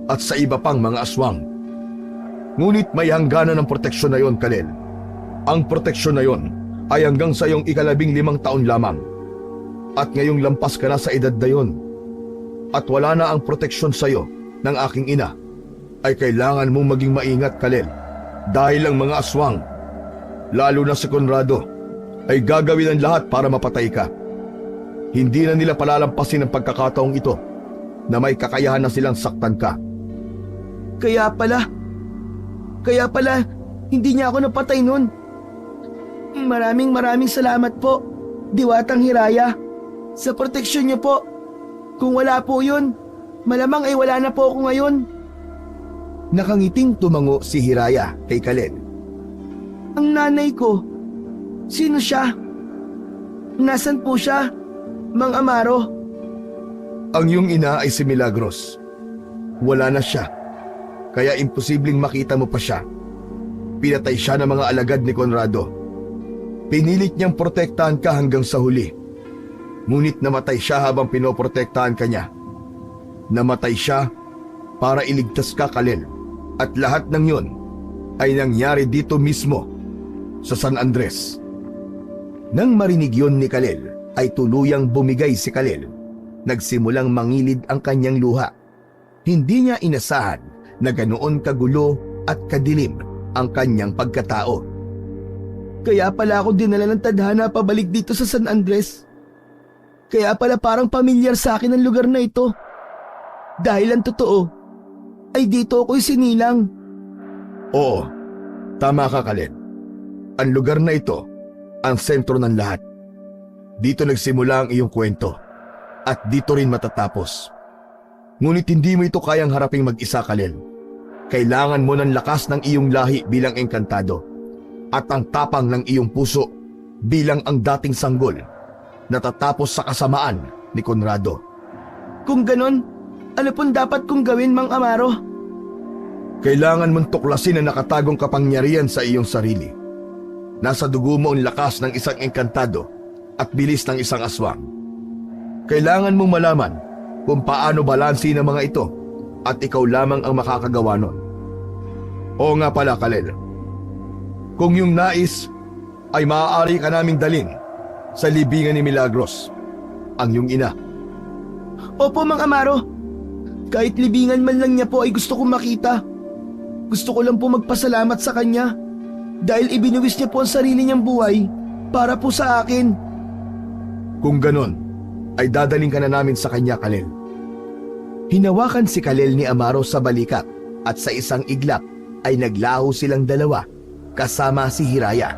at sa iba pang mga aswang. Ngunit may hangganan ng proteksyon na yon, Kalel. Ang proteksyon na yon ay hanggang sa iyong 15 taon lamang. At ngayong lampas ka na sa edad na yon. At wala na ang proteksyon sa iyo ng aking ina, ay kailangan mong maging maingat, Kalel. Dahil ang mga aswang, lalo na si Conrado, ay gagawin ang lahat para mapatay ka. Hindi na nila palalampasin ang pagkakataong ito na may kakayahan na silang saktan ka. Kaya pala, hindi niya ako napatay nun. Maraming salamat po, Diwatang Hiraya, sa proteksyon niyo po. Kung wala po yun, malamang ay wala na po ako ngayon. Nakangiting tumango si Hiraya kay Kalel. Ang nanay ko, sino siya? Nasaan po siya, Mang Amaro? Ang iyong ina ay si Milagros. Wala na siya, kaya imposibleng makita mo pa siya. Pinatay siya ng mga alagad ni Conrado. Pinilit niyang protektahan ka hanggang sa huli. Ngunit namatay siya habang pinoprotektahan ka niya. Namatay siya para iligtas ka, Kalel. At lahat ng yon ay nangyari dito mismo sa San Andres. Nang marinig yon ni Kalel, ay tuluyang bumigay si Kalel. Nagsimulang mangilid ang kanyang luha. Hindi niya inasahan na ganoon kagulo at kadilim ang kanyang pagkatao. Kaya pala ako dinala ng tadhana pabalik dito sa San Andres. Kaya pala parang pamilyar sa akin ang lugar na ito. Dahil ang totoo, ay dito ako'y sinilang. Oo, tama ka, Kalel. Ang lugar na ito, ang sentro ng lahat. Dito nagsimula ang iyong kwento. At dito rin matatapos. Ngunit hindi mo ito kayang haraping mag-isa, Kalel. Kailangan mo ng lakas ng iyong lahi bilang engkantado. At ang tapang ng iyong puso bilang ang dating sanggol. Natatapos sa kasamaan ni Conrado. Kung ganon, ano pong dapat kong gawin, Mang Amaro? Kailangan mong tuklasin ang nakatagong kapangyarihan sa iyong sarili. Nasa dugo mo ang lakas ng isang engkantado at bilis ng isang aswang. Kailangan mong malaman kung paano balansin ang mga ito at ikaw lamang ang makakagawa nun. Oo nga pala, Kalel. Kung yung nais ay maaari ka naming dalhin sa libingan ni Milagros, ang iyong ina. Opo, Mang Amaro. Kahit libingan man lang niya po ay gusto kong makita. Gusto ko lang po magpasalamat sa kanya dahil ibinuwis niya po ang sarili niyang buhay para po sa akin. Kung ganon, ay dadaling ka na namin sa kanya, Kalel. Hinawakan si Kalel ni Amaro sa balikat at sa isang iglap ay naglaho silang dalawa kasama si Hiraya.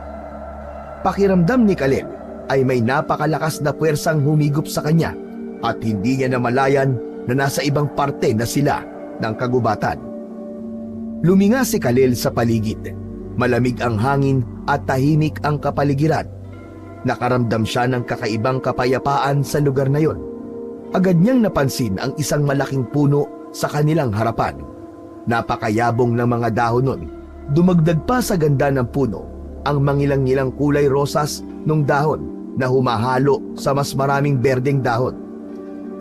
Pakiramdam ni Kalel ay may napakalakas na puwersang humigop sa kanya at hindi niya namalayan na nasa ibang parte na sila ng kagubatan. Luminga si Kalel sa paligid. Malamig ang hangin at tahimik ang kapaligiran. Nakaramdam siya ng kakaibang kapayapaan sa lugar na yon. Agad niyang napansin ang isang malaking puno sa kanilang harapan. Napakayabong ng mga dahon nun. Dumagdag pa sa ganda ng puno ang mangilang-ngilang kulay rosas ng dahon na humahalo sa mas maraming berdeng dahon.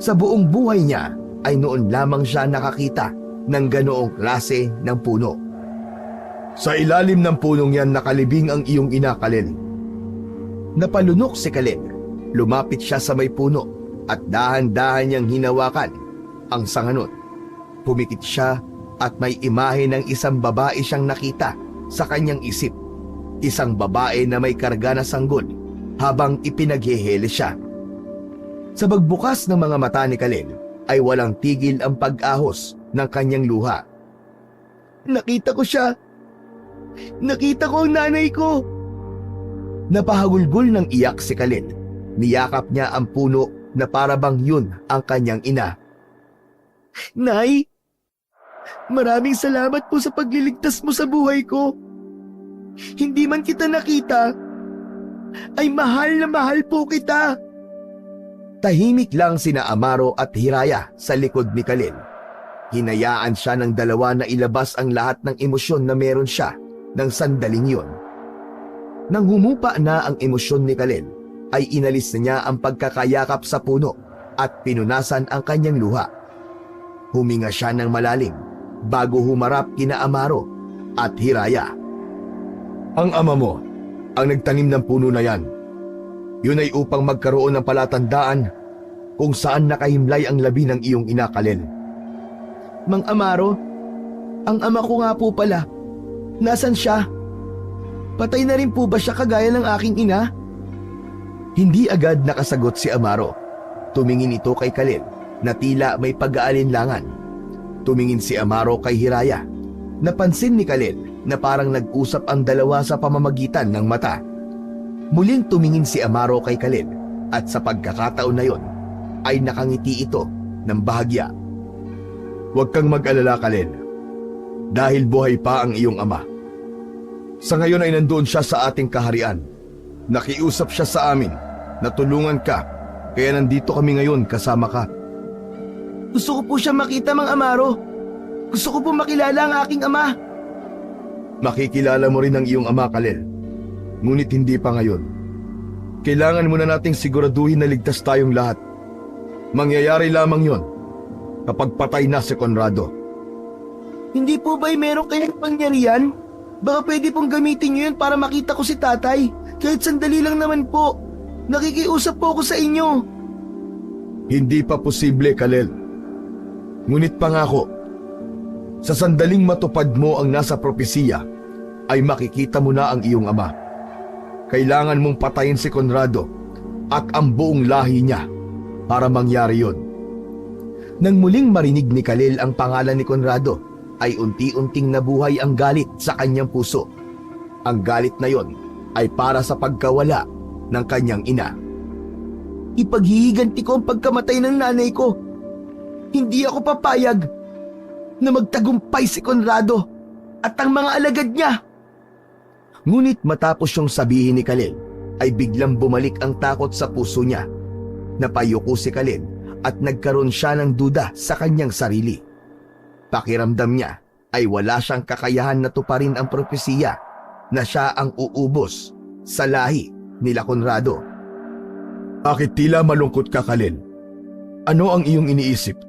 Sa buong buhay niya ay noon lamang siya nakakita ng ganoong klase ng puno. Sa ilalim ng punong yan nakalibing ang iyong ina, Kalel. Napalunok si Kalel. Lumapit siya sa may puno at dahan-dahan niyang hinawakan ang sanganon. Pumikit siya at may imahe ng isang babae siyang nakita sa kanyang isip. Isang babae na may karga na sanggol habang ipinaghihili siya. Sa pagbukas ng mga mata ni Kalel ay walang tigil ang pag-ahos ng kanyang luha. Nakita ko siya. Nakita ko ang nanay ko. Napahagulgol ng iyak si Kalel. Niyakap niya ang puno na parabang yun ang kanyang ina. Nay, maraming salamat po sa pagliligtas mo sa buhay ko. Hindi man kita nakita, ay mahal na mahal po kita. Tahimik lang sina Amaro at Hiraya sa likod ni Kalel. Hinayaan siya ng dalawa na ilabas ang lahat ng emosyon na meron siya ng sandaling yon. Nang humupa na ang emosyon ni Kalel, ay inalis na niya ang pagkakayakap sa puno at pinunasan ang kanyang luha. Huminga siya ng malalim bago humarap kina Amaro at Hiraya. Ang ama mo ang nagtanim ng puno na yan. Yun ay upang magkaroon ng palatandaan kung saan nakahimlay ang labi ng iyong ina, Kalel. Mang Amaro, ang ama ko nga po pala. Nasaan siya? Patay na rin po ba siya kagaya ng aking ina? Hindi agad nakasagot si Amaro. Tumingin ito kay Kalel na tila may pag-aalinlangan. Tumingin si Amaro kay Hiraya. Napansin ni Kalel na parang nag-usap ang dalawa sa pamamagitan ng mata. Muling tumingin si Amaro kay Kalel at sa pagkakataon na yon ay nakangiti ito ng bahagya. Huwag kang mag-alala, Kalel, dahil buhay pa ang iyong ama. Sa ngayon ay nandoon siya sa ating kaharian. Nakiusap siya sa amin na tulungan ka, kaya nandito kami ngayon kasama ka. Gusto ko po siya makita, Mang Amaro. Gusto ko po makilala ang aking ama. Makikilala mo rin ang iyong ama, Kalel. Ngunit hindi pa ngayon. Kailangan muna nating siguraduhin na ligtas tayong lahat. Mangyayari lamang yon kapag patay na si Conrado. Hindi po ba'y meron kayong pangyarihan? Baka pwede pong gamitin niyo yun para makita ko si tatay. Kahit sandali lang naman po. Nakikiusap po ako sa inyo. Hindi pa posible, Kalel. Ngunit pangako, sa sandaling matupad mo ang nasa propesiya, ay makikita mo na ang iyong ama. Kailangan mong patayin si Conrado at ang buong lahi niya para mangyari yon. Nang muling marinig ni Kalel ang pangalan ni Conrado, ay unti-unting nabuhay ang galit sa kanyang puso. Ang galit na yon ay para sa pagkawala ng kanyang ina. Ipaghihiganti ko ang pagkamatay ng nanay ko. Hindi ako papayag na magtagumpay si Conrado at ang mga alagad niya. Ngunit matapos yung sabihin ni Kalel, ay biglang bumalik ang takot sa puso niya. Napayuko si Kalel at nagkaroon siya ng duda sa kanyang sarili. Pakiramdam niya ay wala siyang kakayahan na tuparin ang propesiya na siya ang uubos sa lahi nila Conrado. Bakit tila malungkot ka, Kalel? Ano ang iyong iniisip?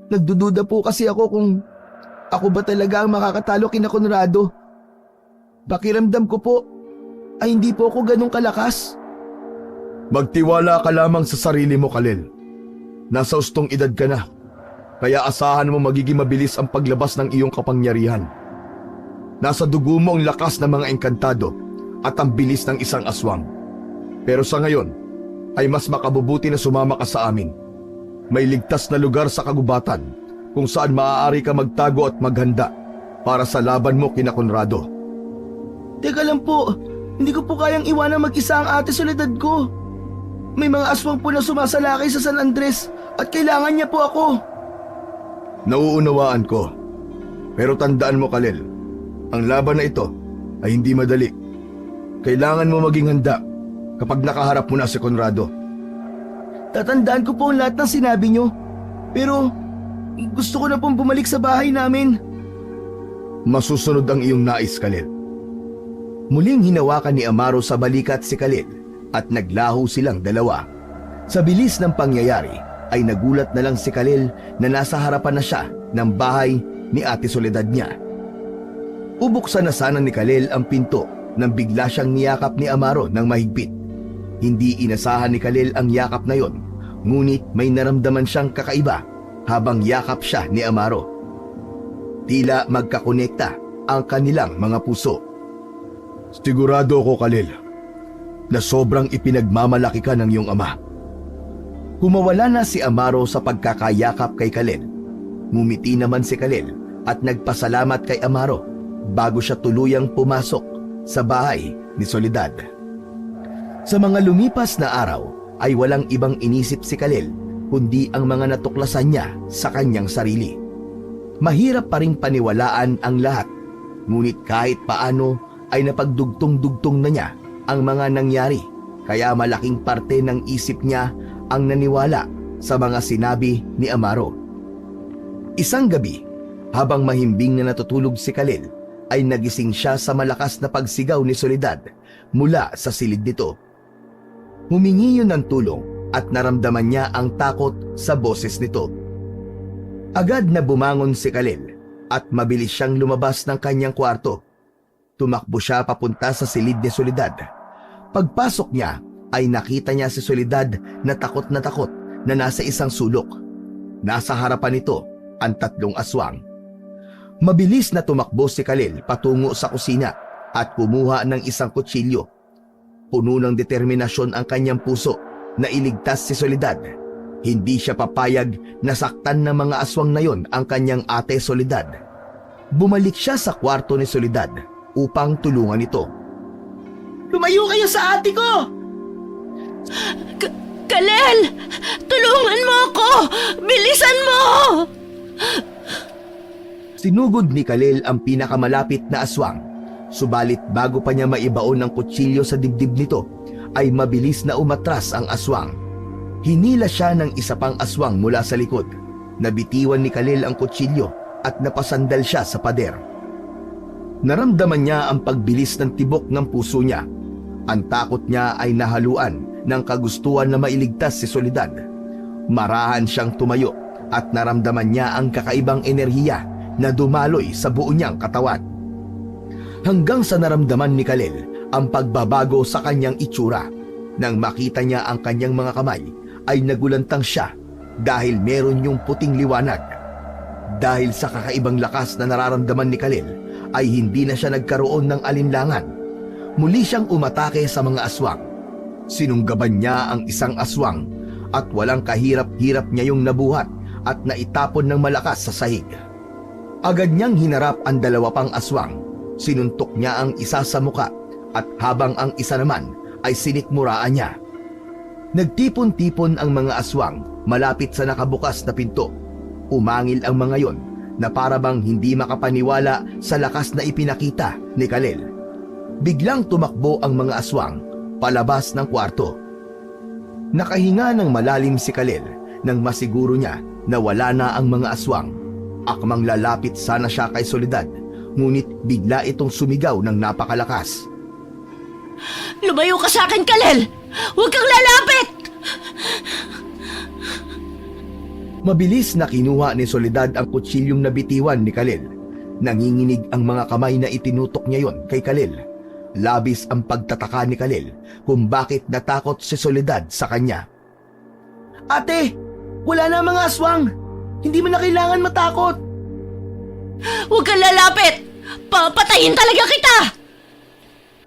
Nagdududa po kasi ako kung ako ba talaga ang makakatalo kina Conrado. Pakiramdam ko po ay hindi po ako ganun kalakas. Magtiwala ka lamang sa sarili mo, Kalel. Nasa ustong edad ka na, kaya asahan mo magiging mabilis ang paglabas ng iyong kapangyarihan. Nasa dugo mo ang lakas ng mga engkantado at ang bilis ng isang aswang. Pero sa ngayon, ay mas makabubuti na sumama ka sa amin. May ligtas na lugar sa kagubatan kung saan maaari ka magtago at maghanda para sa laban mo kina Conrado. Teka lang po, hindi ko po kayang iwanan mag-isa ang Ate Soledad ko. May mga aswang po na sumasalakay sa San Andres at kailangan niya po ako. Nauunawaan ko. Pero tandaan mo, Kalel, ang laban na ito ay hindi madali. Kailangan mo maging handa kapag nakaharap mo na si Conrado. Tatandaan ko po ang lahat ng sinabi niyo. Pero gusto ko na pong bumalik sa bahay namin. Masusunod ang iyong nais, Kalel. Muling hinawakan ni Amaro sa balikat si Kalel at naglaho silang dalawa. Sa bilis ng pangyayari ay nagulat na lang si Khalil na nasa harapan na siya ng bahay ni Ate Soledad niya. Ubuksan na sana ni Khalil ang pinto nang bigla siyang niyakap ni Amaro ng mahigpit. Hindi inasahan ni Khalil ang yakap na yon, ngunit may naramdaman siyang kakaiba habang yakap siya ni Amaro. Tila magkakonekta ang kanilang mga puso. Sigurado ko, Khalil, na sobrang ipinagmamalaki ka ng iyong ama. Kumawala na si Amaro sa pagkakayakap kay Khalil. Ngumiti naman si Khalil at nagpasalamat kay Amaro bago siya tuluyang pumasok sa bahay ni Soledad. Sa mga lumipas na araw ay walang ibang inisip si Khalil kundi ang mga natuklasan niya sa kanyang sarili. Mahirap pa ring paniwalaan ang lahat, ngunit kahit paano ay napagdugtong-dugtong na niya ang mga nangyari, kaya malaking parte ng isip niya ang naniwala sa mga sinabi ni Amaro. Isang gabi, habang mahimbing na natutulog si Khalil, ay nagising siya sa malakas na pagsigaw ni Soledad mula sa silid nito. Humingi yun ng tulong at naramdaman niya ang takot sa boses nito. Agad na bumangon si Khalil at mabilis siyang lumabas ng kanyang kwarto. Tumakbo siya papunta sa silid ni Soledad. Pagpasok niya ay nakita niya si Soledad na takot na nasa isang sulok. Nasa harapan nito ang 3 aswang. Mabilis na tumakbo si Khalil patungo sa kusina at kumuha ng isang kutsilyo. Puno ng determinasyon ang kanyang puso na iligtas si Soledad. Hindi siya papayag na saktan ng mga aswang na yon ang kanyang ate Soledad. Bumalik siya sa kwarto ni Soledad upang tulungan ito. Lumayo kayo sa ate ko! Khalil! Tulungan mo ako! Bilisan mo! Sinugod ni Khalil ang pinakamalapit na aswang. Subalit bago pa niya maibaon ng kutsilyo sa dibdib nito, ay mabilis na umatras ang aswang. Hinila siya ng isa pang aswang mula sa likod. Nabitiwan ni Khalil ang kutsilyo at napasandal siya sa pader. Naramdaman niya ang pagbilis ng tibok ng puso niya. Ang takot niya ay nahaluan ng kagustuhan na mailigtas si Soledad. Marahan siyang tumayo at naramdaman niya ang kakaibang enerhiya na dumaloy sa buo niyang katawan. Hanggang sa naramdaman ni Khalil ang pagbabago sa kanyang itsura. Nang makita niya ang kanyang mga kamay, ay nagulantang siya dahil meron yung puting liwanag. Dahil sa kakaibang lakas na nararamdaman ni Khalil, ay hindi na siya nagkaroon ng alinlangan. Muli siyang umatake sa mga aswang. Sinunggaban niya ang isang aswang at walang kahirap-hirap niya yung nabuhat at naitapon ng malakas sa sahig. Agad niyang hinarap ang 2 pang aswang. Sinuntok niya ang isa sa muka at habang ang isa naman ay sinikmuraan niya. Nagtipon-tipon ang mga aswang malapit sa nakabukas na pinto. Umangil ang mga yon na parabang hindi makapaniwala sa lakas na ipinakita ni Khalil. Biglang tumakbo ang mga aswang palabas ng kwarto. Nakahinga ng malalim si Khalil nang masiguro niya na wala na ang mga aswang. Akmang lalapit sana siya kay Soledad, ngunit bigla itong sumigaw ng napakalakas. Lumayo ka sa akin, Khalil! Huwag kang lalapit! Mabilis na kinuha ni Soledad ang kutsilyong nabitiwan ni Khalil. Nanginginig ang mga kamay na itinutok niya yon kay Khalil. Labis ang pagtataka ni Khalil kung bakit natakot si Soledad sa kanya. Ate, wala na mga aswang. Hindi mo na kailangan matakot. Huwag kang lalapit! Papatayin talaga kita!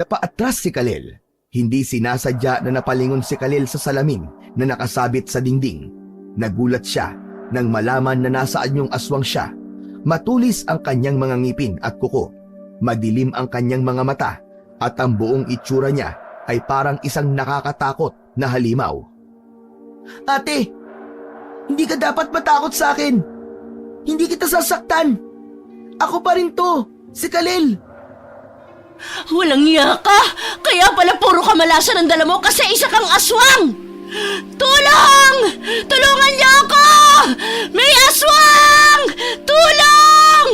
Napaatras si Khalil. Hindi sinasadya na napalingon si Khalil sa salamin na nakasabit sa dingding. Nagulat siya nang malaman na nasaan yung aswang siya. Matulis ang kanyang mga ngipin at kuko. Madilim ang kanyang mga mata at ang buong itsura niya ay parang isang nakakatakot na halimaw. Ate, hindi ka dapat matakot sa akin. Hindi kita sasaktan. Ako pa rin to, si Khalil. Walang iya ka! Kaya pala puro kamalasan ang dala mo kasi isa kang aswang! Tulong! Tulungan niyo ako! May aswang! Tulong!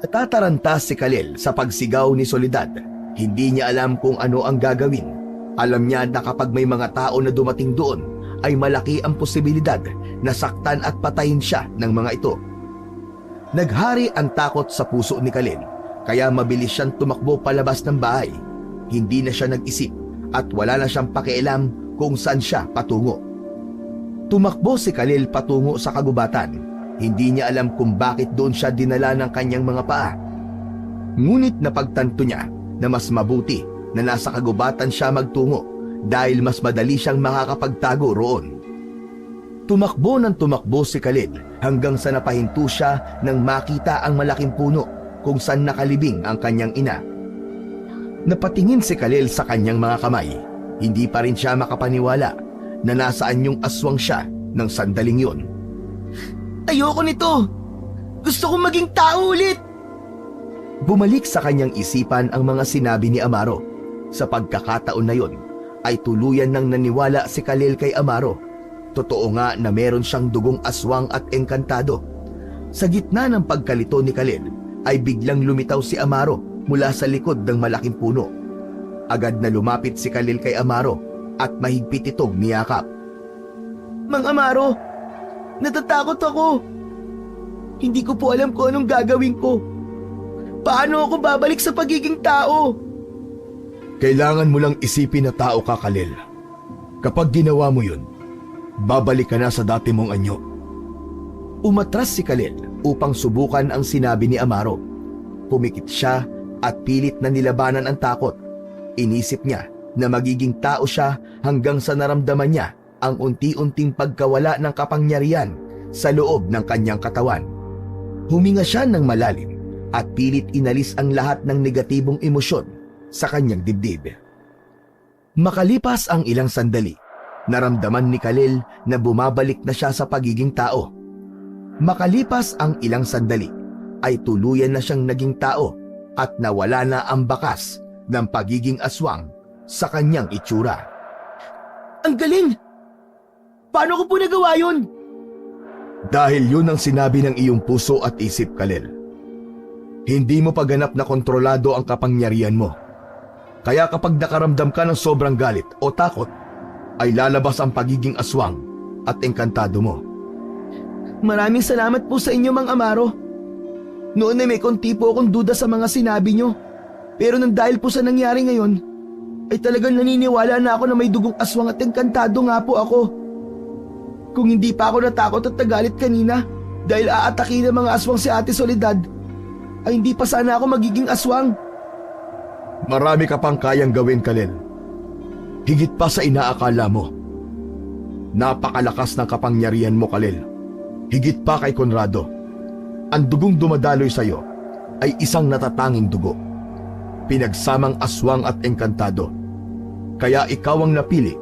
Natataranta si Khalil sa pagsigaw ni Soledad. Hindi niya alam kung ano ang gagawin. Alam niya na kapag may mga tao na dumating doon, ay malaki ang posibilidad na saktan at patayin siya ng mga ito. Naghari ang takot sa puso ni Khalil, kaya mabilis siyang tumakbo palabas ng bahay. Hindi na siya nag-isip at wala na siyang pakialam kung saan siya patungo. Tumakbo si Khalil patungo sa kagubatan. Hindi niya alam kung bakit doon siya dinala ng kanyang mga paa. Ngunit napagtanto niya na mas mabuti na nasa kagubatan siya magtungo dahil mas madali siyang makakapagtago roon. Tumakbo ng tumakbo si Khalil hanggang sa napahinto siya nang makita ang malaking puno kung saan nakalibing ang kanyang ina. Napatingin si Khalil sa kanyang mga kamay. Hindi pa rin siya makapaniwala na nasaan yung aswang siya ng sandaling yun. Ayoko nito! Gusto kong maging tao ulit! Bumalik sa kanyang isipan ang mga sinabi ni Amaro. Sa pagkakataon na yun, ay tuluyan nang naniwala si Khalil kay Amaro. Totoo nga na meron siyang dugong aswang at engkantado. Sa gitna ng pagkalito ni Khalil, ay biglang lumitaw si Amaro mula sa likod ng malaking puno. Agad na lumapit si Khalil kay Amaro at mahigpit itong niyakap. Mang Amaro, natatakot ako. Hindi ko po alam kung anong gagawin ko. Paano ako babalik sa pagiging tao? Kailangan mo lang isipin na tao ka, Khalil. Kapag ginawa mo yun, babalik ka na sa dati mong anyo. Umatras si Khalil upang subukan ang sinabi ni Amaro. Pumikit siya at pilit na nilabanan ang takot. Inisip niya na magiging tao siya hanggang sa naramdaman niya ang unti-unting pagkawala ng kapangyarihan sa loob ng kanyang katawan. Huminga siya ng malalim at pilit inalis ang lahat ng negatibong emosyon sa kanyang dibdib. Makalipas ang ilang sandali, naramdaman ni Khalil na bumabalik na siya sa pagiging tao. Makalipas ang ilang sandali, ay tuluyan na siyang naging tao at nawala na ang bakas ng pagiging aswang sa kanyang itsura. Ang galing! Paano ko po nagawa yun? Dahil yun ang sinabi ng iyong puso at isip, Khalil. Hindi mo pa ganap na kontrolado ang kapangyarihan mo. Kaya kapag nakaramdam ka ng sobrang galit o takot, ay lalabas ang pagiging aswang at engkantado mo. Maraming salamat po sa inyo, Mang Amaro. Noon ay may konti po akong duda sa mga sinabi nyo. Pero nang dahil po sa nangyari ngayon, ay talagang naniniwala na ako na may dugong aswang at engkantado nga po ako. Kung hindi pa ako natakot at nagalit kanina dahil aatakin ng mga aswang si Ate Soledad, ay hindi pa sana ako magiging aswang. Marami ka pang kayang gawin, Khalil. Higit pa sa inaakala mo. Napakalakas ng kapangyarihan mo, Khalil. Higit pa kay Conrado. Ang dugong dumadaloy sa iyo ay isang natatanging dugo. Pinagsamang aswang at engkantado. Kaya ikaw ang napili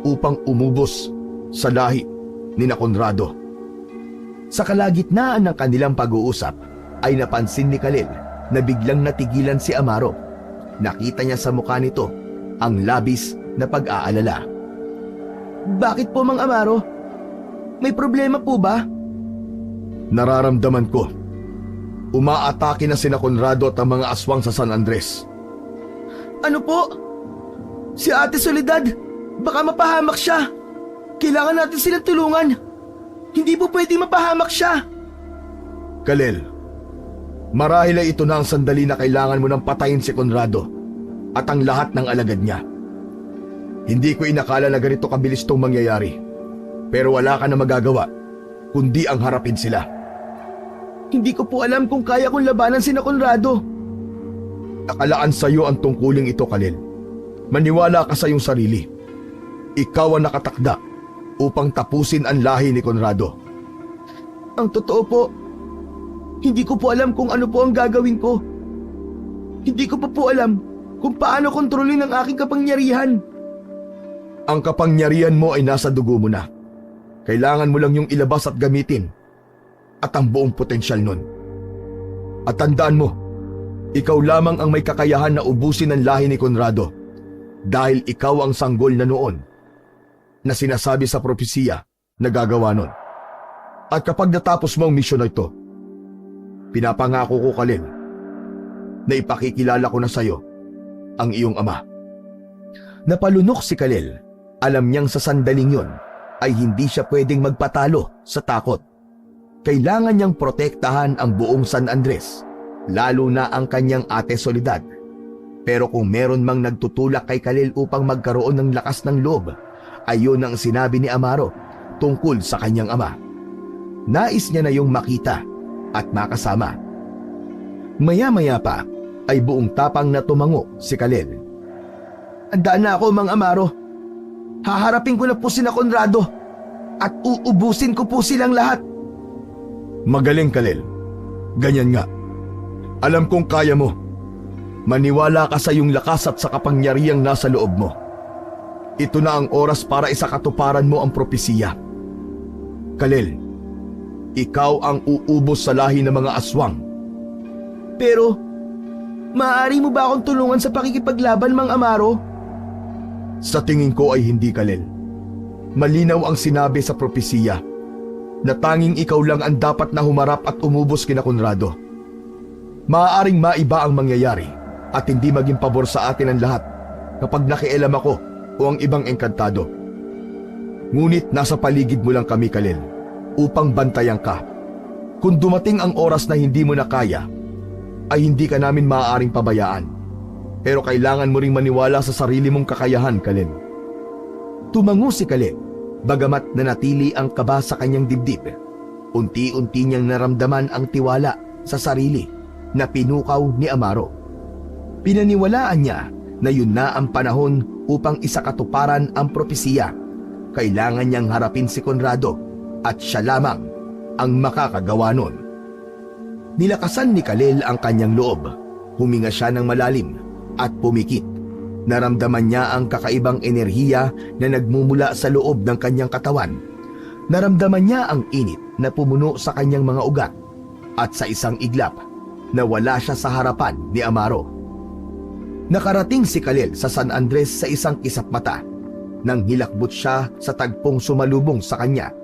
upang umubos sa lahi ni na Conrado. Sa kalagitnaan ng kanilang pag-uusap, ay napansin ni Khalil na biglang natigilan si Amaro. Nakita niya sa mukha nito ang labis na pag-aalala. Bakit po, Mang Amaro? May problema po ba? Nararamdaman ko. Umaatake na sina Conrado at ang mga aswang sa San Andres. Ano po? Si Ate Soledad, baka mapahamak siya. Kailangan natin silang tulungan. Hindi po pwede mapahamak siya. Khalil, marahil ay ito na ang sandali na kailangan mo nang patayin si Conrado at ang lahat ng alagad niya. Hindi ko inakala na ganito kabilis itong mangyayari. Pero wala ka na magagawa, kundi ang harapin sila. Hindi ko po alam kung kaya kong labanan sina Conrado. Nakalaan sa iyo ang tungkuling ito, Khalil. Maniwala ka sa iyong sarili. Ikaw ang nakatakda upang tapusin ang lahi ni Conrado. Ang totoo po, hindi ko po alam kung ano po ang gagawin ko. Hindi ko pa po alam kung paano kontrolin ang aking kapangyarihan. Ang kapangyarihan mo ay nasa dugo mo na. Kailangan mo lang yung ilabas at gamitin at ang buong potensyal nun. At tandaan mo, ikaw lamang ang may kakayahan na ubusin ang lahi ni Conrado dahil ikaw ang sanggol na noon na sinasabi sa propesiya na gagawa nun. At kapag natapos mo ang misyon na ito, pinapangako ko, Khalil, na ipakikilala ko na sa iyo ang iyong ama. Napalunok si Kalel. Alam niyang sa sandaling yon ay hindi siya pwedeng magpatalo sa takot. Kailangan niyang protektahan ang buong San Andres, lalo na ang kanyang ate Soledad. Pero kung meron mang nagtutulak kay Kalel upang magkaroon ng lakas ng loob, ayon ang sinabi ni Amaro tungkol sa kanyang ama. Nais niya na yung makita at makasama. Maya-maya pa ay buong tapang na tumango si Kalel. Andaan na ako, Mang Amaro. Haharapin ko na po sina Conrado at uubusin ko po silang lahat. Magaling, Kalel. Ganyan nga. Alam kong kaya mo. Maniwala ka sa iyong lakas at sa kapangyarihang nasa loob mo. Ito na ang oras para isakatuparan mo ang propesiya. Kalel, ikaw ang uubos sa lahi ng mga aswang. Pero, maaari mo ba akong tulungan sa pakikipaglaban, Mang Amaro? Sa tingin ko ay hindi, Kalel. Malinaw ang sinabi sa propesiya na tanging ikaw lang ang dapat na humarap at umubos kina Conrado. Maaaring maiba ang mangyayari at hindi maging pabor sa atin ang lahat kapag nakialam ako o ang ibang engkantado. Ngunit nasa paligid mo lang kami, Kalel, upang bantayan ka. Kung dumating ang oras na hindi mo na kaya, ay hindi ka namin maaaring pabayaan. Pero kailangan mo ring maniwala sa sarili mong kakayahan, Kalel. Tumango si Kalel, bagamat nanatili ang kaba sa kanyang dibdib. Unti-unti niyang naramdaman ang tiwala sa sarili na pinukaw ni Amaro. Pinaniwalaan niya na yun na ang panahon upang isakatuparan ang propesiya. Kailangan niyang harapin si Conrado at siya lamang ang makakagawa nun. Nilakasan ni Kalel ang kanyang loob. Huminga siya ng malalim at pumikit. Naramdaman niya ang kakaibang enerhiya na nagmumula sa loob ng kanyang katawan. Naramdaman niya ang init na pumuno sa kanyang mga ugat. At sa isang iglap, nawala siya sa harapan ni Amaro. Nakarating si Kalel sa San Andres sa isang kisap mata. Nang hilakbot siya sa tagpong sumalubong sa kanya,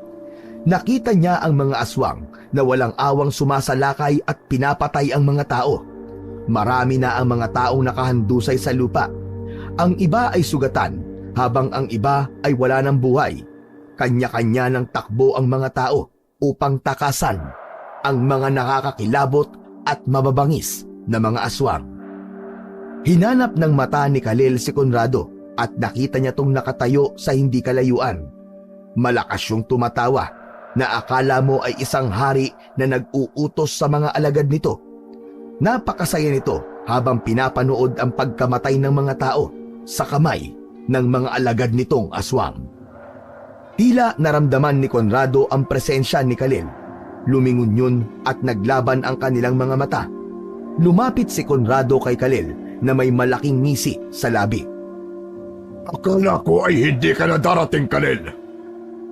nakita niya ang mga aswang na walang awang sumasalakay at pinapatay ang mga tao. Marami na ang mga taong nakahandusay sa lupa. Ang iba ay sugatan, habang ang iba ay wala ng buhay. Kanya-kanya ng takbo ang mga tao upang takasan ang mga nakakakilabot at mababangis na mga aswang. Hinanap ng mata ni Kalel si Conrado at nakita niya tong nakatayo sa hindi kalayuan. Malakas yung tumatawa na akala mo ay isang hari na nag-uutos sa mga alagad nito. Napakasaya nito habang pinapanood ang pagkamatay ng mga tao sa kamay ng mga alagad nitong aswang. Tila naramdaman ni Conrado ang presensya ni Kalel. Lumingon yun at naglaban ang kanilang mga mata. Lumapit si Conrado kay Kalel na may malaking ngisi sa labi. Akala ko ay hindi ka na darating, Kalel.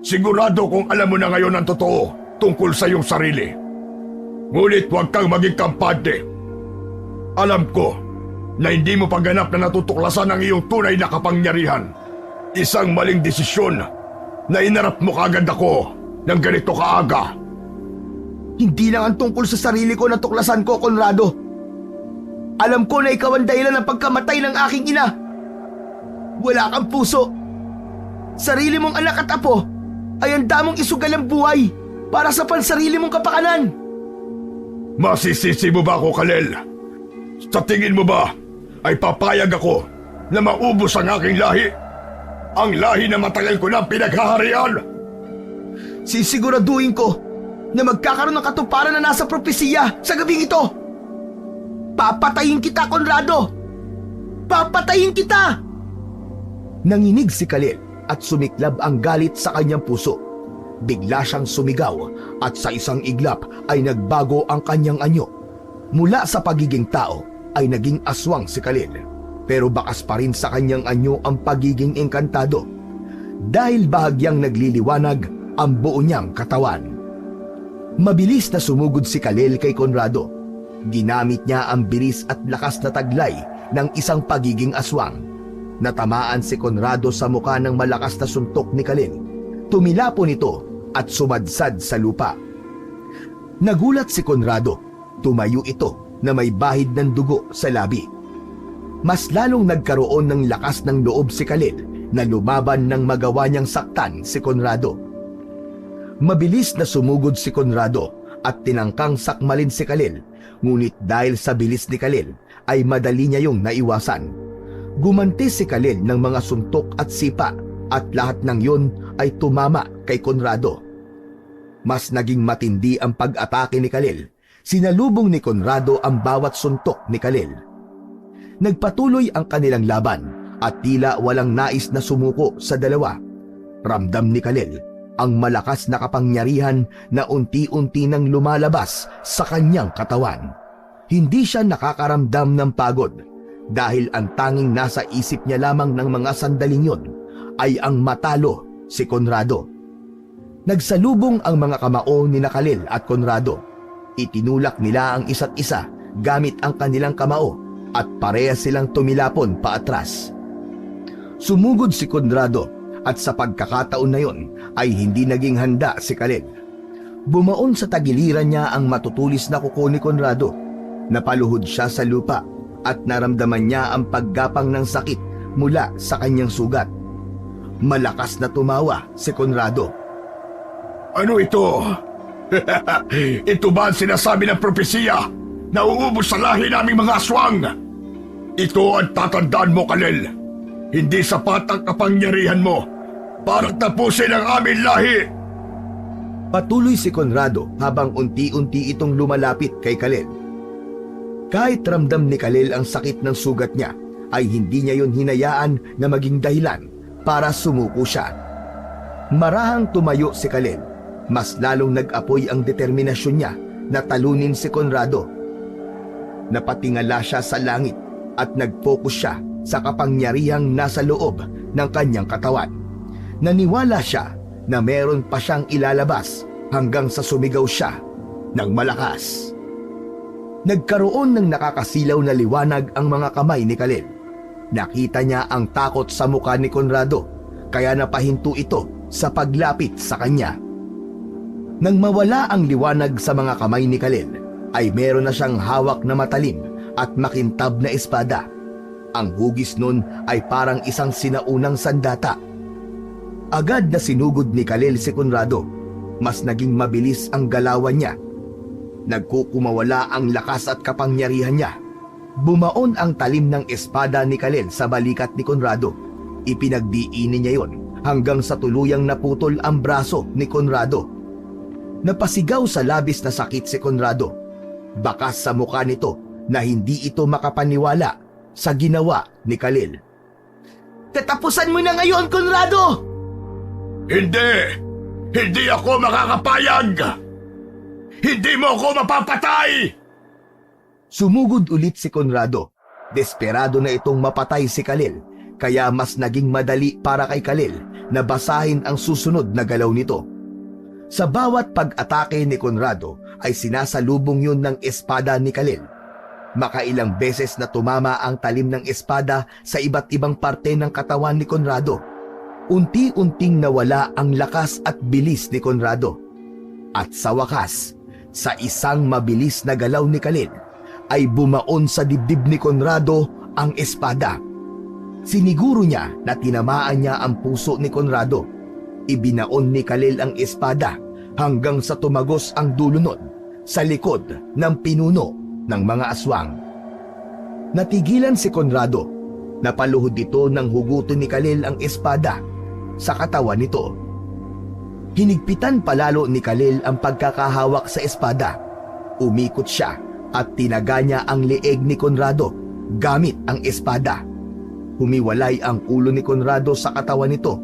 Sigurado kung alam mo na ngayon ang totoo tungkol sa iyong sarili. Ngunit huwag kang maging kampante. Alam ko na hindi mo pagganap na natutuklasan ang iyong tunay na kapangyarihan. Isang maling desisyon na inarap mo kagad ako ng ganito kaaga. Hindi lang ang tungkol sa sarili ko na tuklasan ko, Conrado. Alam ko na ikaw ang dahilan ng pagkamatay ng aking ina. Wala kang puso. Sarili mong anak at apo ay handa mong isugal ang buhay para sa pansarili mong kapakanan. Masisisi mo ba ako, Kalel? Sa tingin mo ba ay papayag ako na maubos ang aking lahi? Ang lahi na matagal ko na pinaghaharian? Sisiguraduhin ko na magkakaroon ng katuparan na nasa propesiya sa gabing ito. Papatayin kita, Conrado! Papatayin kita! Nanginig si Kalel at sumiklab ang galit sa kanyang puso. Bigla siyang sumigaw at sa isang iglap ay nagbago ang kanyang anyo. Mula sa pagiging tao ay naging aswang si Kalel, pero bakas pa rin sa kanyang anyo ang pagiging engkantado dahil bahagyang nagliliwanag ang buo niyang katawan. Mabilis na sumugod si Kalel kay Conrado. Ginamit niya ang bilis at lakas na taglay ng isang pagiging aswang. Natamaan si Conrado sa mukha ng malakas na suntok ni Kalel. Tumilapon ito at sumadsad sa lupa. Nagulat si Conrado. Tumayo ito na may bahid ng dugo sa labi. Mas lalong nagkaroon ng lakas ng loob si Khalil na lumaban nang magawa niyang saktan si Conrado. Mabilis na sumugod si Conrado at tinangkang sakmalin si Khalil, ngunit dahil sa bilis ni Khalil ay madali niya yung naiwasan. Gumanti si Khalil ng mga suntok at sipa at lahat ng yun ay tumama kay Conrado. Mas naging matindi ang pag-atake ni Khalil. Sinalubong ni Conrado ang bawat suntok ni Khalil. Nagpatuloy ang kanilang laban at tila walang nais na sumuko sa dalawa. Ramdam ni Khalil ang malakas na kapangyarihan na unti-unti nang lumalabas sa kanyang katawan. Hindi siya nakakaramdam ng pagod dahil ang tanging nasa isip niya lamang ng mga sandaling yun ay ang matalo si Conrado. Nagsalubong ang mga kamao ni Khalil at Conrado. Itinulak nila ang isa't isa gamit ang kanilang kamao at parehas silang tumilapon paatras. Sumugod si Conrado at sa pagkakataon na yon ay hindi naging handa si Khalil. Bumaon sa tagiliran niya ang matutulis na kuko ni Conrado. Napaluhod siya sa lupa at naramdaman niya ang paggapang ng sakit mula sa kanyang sugat. Malakas na tumawa si Conrado. Ano ito? Ito ba ang sinasabi ng propesiya na uubos sa lahi naming mga aswang? Ito ang tatandaan mo, Khalil. Hindi sapat ang kapangyarihan mo para tapusin ang aming lahi. Patuloy si Conrado habang unti-unti itong lumalapit kay Khalil. Kahit ramdam ni Khalil ang sakit ng sugat niya, ay hindi niya yun hinayaan na maging dahilan para sumuko siya. Marahang tumayo si Khalil, mas lalong nag-apoy ang determinasyon niya na talunin si Conrado. Napatingala siya sa langit at nag-focus siya sa kapangyarihang nasa loob ng kanyang katawan. Naniwala siya na meron pa siyang ilalabas hanggang sa sumigaw siya ng malakas. Nagkaroon ng nakakasilaw na liwanag ang mga kamay ni Khalil. Nakita niya ang takot sa mukha ni Conrado, kaya napahinto ito sa paglapit sa kanya. Nang mawala ang liwanag sa mga kamay ni Khalil, ay meron na siyang hawak na matalim at makintab na espada. Ang hugis nun ay parang isang sinaunang sandata. Agad na sinugod ni Khalil si Conrado. Mas naging mabilis ang galawan niya. Nagkukumawala ang lakas at kapangyarihan niya. Bumaon ang talim ng espada ni Khalil sa balikat ni Conrado. Ipinagdiinin niya yon hanggang sa tuluyang naputol ang braso ni Conrado. Napasigaw sa labis na sakit si Conrado. Bakas sa mukha nito na hindi ito makapaniwala sa ginawa ni Khalil. Tatapusan mo na ngayon, Conrado! Hindi! Hindi ako makakapayag! Hindi mo ako mapapatay! Sumugod ulit si Conrado. Desperado na itong mapatay si Khalil, kaya mas naging madali para kay Khalil na basahin ang susunod na galaw nito. Sa bawat pag-atake ni Conrado ay sinasalubong yun ng espada ni Khalil. Makailang beses na tumama ang talim ng espada sa iba't ibang parte ng katawan ni Conrado. Unti-unting nawala ang lakas at bilis ni Conrado. At sa wakas, sa isang mabilis na galaw ni Khalil, ay bumaon sa dibdib ni Conrado ang espada. Siniguro niya na tinamaan niya ang puso ni Conrado. Ibinaon ni Khalil ang espada hanggang sa tumagos ang dulo nun sa likod ng pinuno ng mga aswang. Natigilan si Conrado. Napaluhod ito nang hugutin ni Khalil ang espada sa katawan nito. Hinigpitan palalo ni Khalil ang pagkakahawak sa espada. Umikot siya at tinaga niya ang leeg ni Conrado gamit ang espada. Humiwalay ang ulo ni Conrado sa katawan nito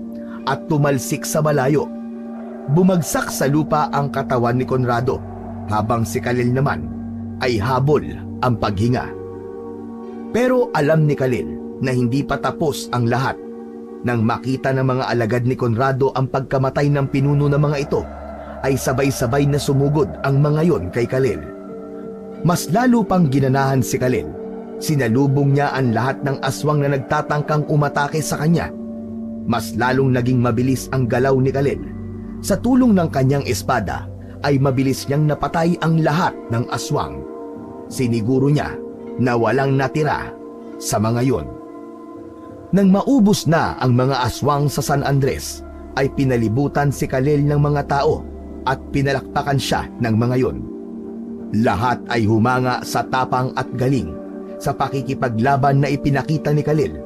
at tumalsik sa malayo. Bumagsak sa lupa ang katawan ni Conrado, habang si Khalil naman ay habol ang paghinga. Pero alam ni Khalil na hindi pa tapos ang lahat. Nang makita ng mga alagad ni Conrado ang pagkamatay ng pinuno ng mga ito, ay sabay-sabay na sumugod ang mga yon kay Khalil. Mas lalo pang ginanahan si Khalil. Sinalubong niya ang lahat ng aswang na nagtatangkang umatake sa kanya. Mas lalong naging mabilis ang galaw ni Khalil. Sa tulong ng kanyang espada, ay mabilis niyang napatay ang lahat ng aswang. Siniguro niya na walang natira sa mga yon. Nang maubos na ang mga aswang sa San Andres, ay pinalibutan si Kalel ng mga tao at pinalakpakan siya ng mga yon. Lahat ay humanga sa tapang at galing sa pakikipaglaban na ipinakita ni Kalel.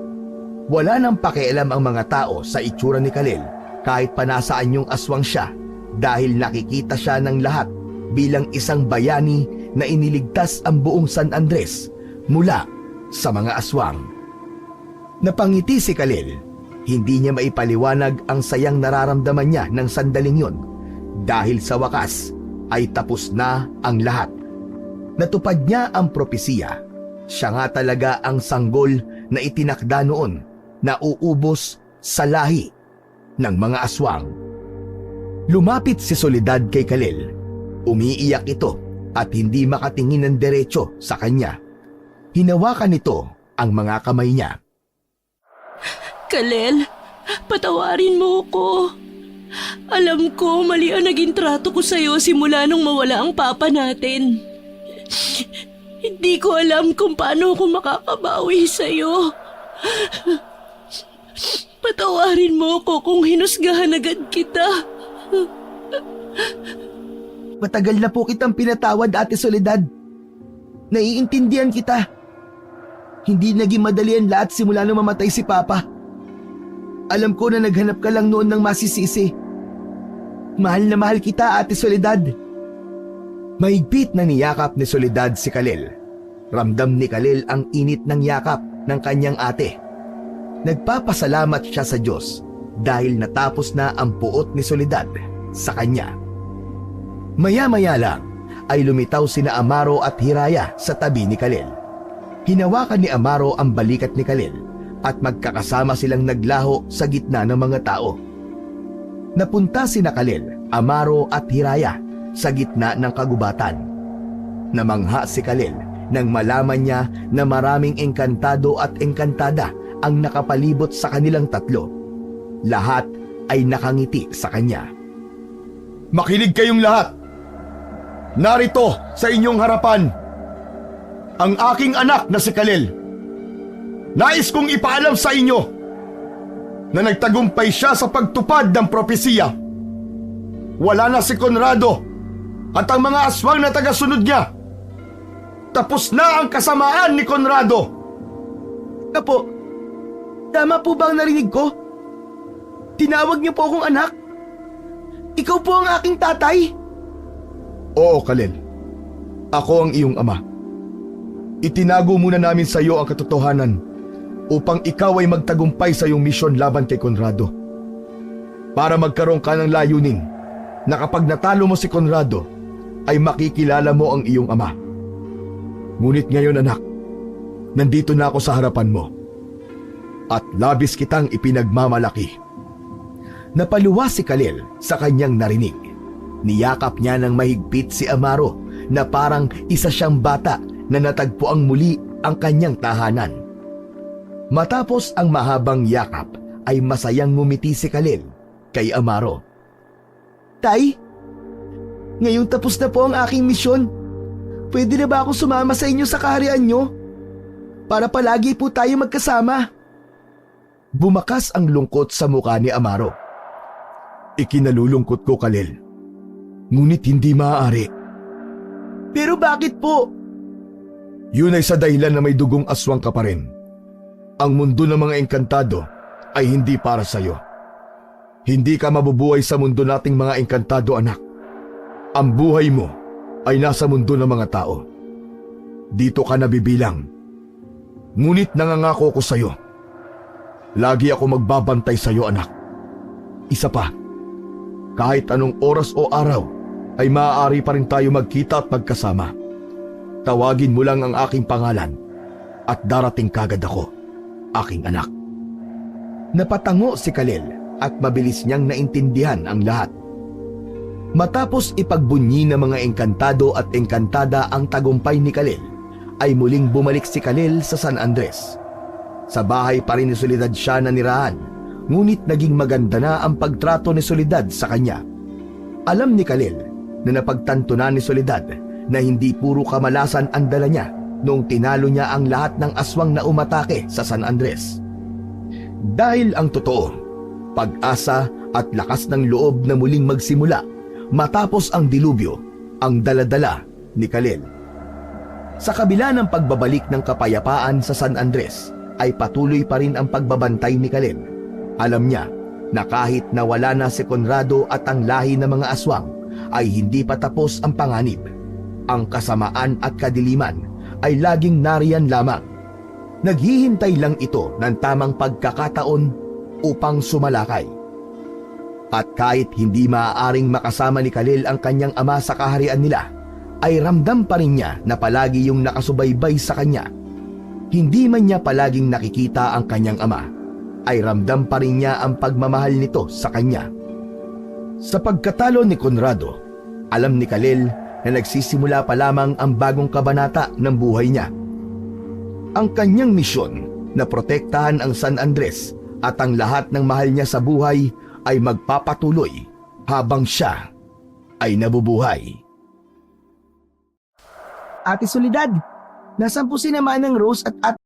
Wala nang pakialam ang mga tao sa itsura ni Kalel kahit pa nasaan yung aswang siya, dahil nakikita siya ng lahat bilang isang bayani na iniligtas ang buong San Andres mula sa mga aswang. Napangiti si Kalel. Hindi niya maipaliwanag ang sayang nararamdaman niya ng sandaling yon, dahil sa wakas ay tapos na ang lahat. Natupad niya ang propesiya. Siya nga talaga ang sanggol na itinakda noon na uubos sa lahi ng mga aswang. Lumapit si Soledad kay Kalel. Umiiyak ito at hindi makatingin ng diretso sa kanya. Hinawakan nito ang mga kamay niya. Kalel, patawarin mo ko. Alam ko mali ang naging trato ko sa'yo simula nung mawala ang papa natin. Hindi ko alam kung paano ako makakabawi sa'yo. Patawarin mo ko kung hinusgahan agad kita. Matagal na po kitang pinatawad, Ate Soledad. Naiintindihan kita. Hindi naging madali ang lahat simula nung mamatay si Papa. Alam ko na naghanap ka lang noon ng masisisi. Mahal na mahal kita, Ate Soledad. Mahigpit na niyakap ni Soledad si Kalel. Ramdam ni Kalel ang init ng yakap ng kanyang ate. Nagpapasalamat siya sa Diyos dahil natapos na ang puot ni Soledad sa kanya. Maya-maya lang ay lumitaw sina Amaro at Hiraya sa tabi ni Kalel. Hinawakan ni Amaro ang balikat ni Kalel at magkakasama silang naglaho sa gitna ng mga tao. Napunta sina Kalel, Amaro at Hiraya sa gitna ng kagubatan. Namangha si Kalel nang malaman niya na maraming engkantado at engkantada ang nakapalibot sa kanilang tatlo. Lahat ay nakangiti sa kanya. Makinig kayong lahat. Narito sa inyong harapan ang aking anak na si Kalel. Nais kong ipaalam sa inyo na nagtagumpay siya sa pagtupad ng propesiya. Wala na si Conrado at ang mga aswang na tagasunod niya. Tapos na ang kasamaan ni Conrado. Apo, tama po ba ang narinig ko? Tinawag niyo po akong anak? Ikaw po ang aking tatay? Oo, Kalel. Ako ang iyong ama. Itinago muna namin sa iyo ang katotohanan upang ikaw ay magtagumpay sa iyong misyon laban kay Conrado. Para magkaroon ka ng layunin na kapag natalo mo si Conrado, ay makikilala mo ang iyong ama. Ngunit ngayon, anak, nandito na ako sa harapan mo at labis kitang ipinagmamalaki. Napaluwa si Kalel sa kanyang narinig. Niyakap niya ng mahigpit si Amaro na parang isa siyang bata na natagpuang muli ang kanyang tahanan. Matapos ang mahabang yakap ay masayang ngumiti si Kalel kay Amaro. Tay, ngayong tapos na po ang aking misyon. Pwede na ba ako sumama sa inyo sa kaharian nyo? Para palagi po tayo magkasama. Bumakas ang lungkot sa mukha ni Amaro. Ikinalulungkot ko, Kalel. Ngunit hindi maaari. Pero bakit po? Yun ay sa dahilan na may dugong aswang ka pa rin. Ang mundo ng mga engkantado ay hindi para sa iyo. Hindi ka mabubuhay sa mundo nating mga engkantado, anak. Ang buhay mo ay nasa mundo ng mga tao. Dito ka nabibilang. Ngunit nangangako ko sa iyo. Lagi ako magbabantay sa iyo, anak. Isa pa, kahit anong oras o araw, ay maaari pa rin tayo magkita at magkasama. Tawagin mo lang ang aking pangalan at darating kagad ako, aking anak. Napatango si Kalel at mabilis niyang naintindihan ang lahat. Matapos ipagbunyi ng mga engkantado at engkantada ang tagumpay ni Kalel, ay muling bumalik si Kalel sa San Andres. Sa bahay pa rin ni Soledad siya nanirahan, ngunit naging maganda na ang pagtrato ni Soledad sa kanya. Alam ni Kalel na napagtanto na ni Soledad na hindi puro kamalasan ang dala niya, nung tinalo niya ang lahat ng aswang na umatake sa San Andres. Dahil ang totoo, pag-asa at lakas ng loob na muling magsimula matapos ang dilubyo ang daladala ni Kalel. Sa kabila ng pagbabalik ng kapayapaan sa San Andres, ay patuloy pa rin ang pagbabantay ni Kalel. Alam niya na kahit nawala na si Conrado at ang lahi ng mga aswang, ay hindi pa tapos ang panganib. Ang kasamaan at kadiliman ay laging nariyan lamang. Naghihintay lang ito ng tamang pagkakataon upang sumalakay. At kahit hindi maaaring makasama ni Kalel ang kanyang ama sa kaharian nila, ay ramdam pa rin niya na palagi yung nakasubaybay sa kanya. Hindi man niya palaging nakikita ang kanyang ama, ay ramdam pa rin niya ang pagmamahal nito sa kanya. Sa pagkatalo ni Conrado, alam ni Kalel na nagsisimula pa lamang ang bagong kabanata ng buhay niya. Ang kanyang misyon na protektahan ang San Andres at ang lahat ng mahal niya sa buhay ay magpapatuloy habang siya ay nabubuhay. Ate Soledad, nasan po si naman ng Rose at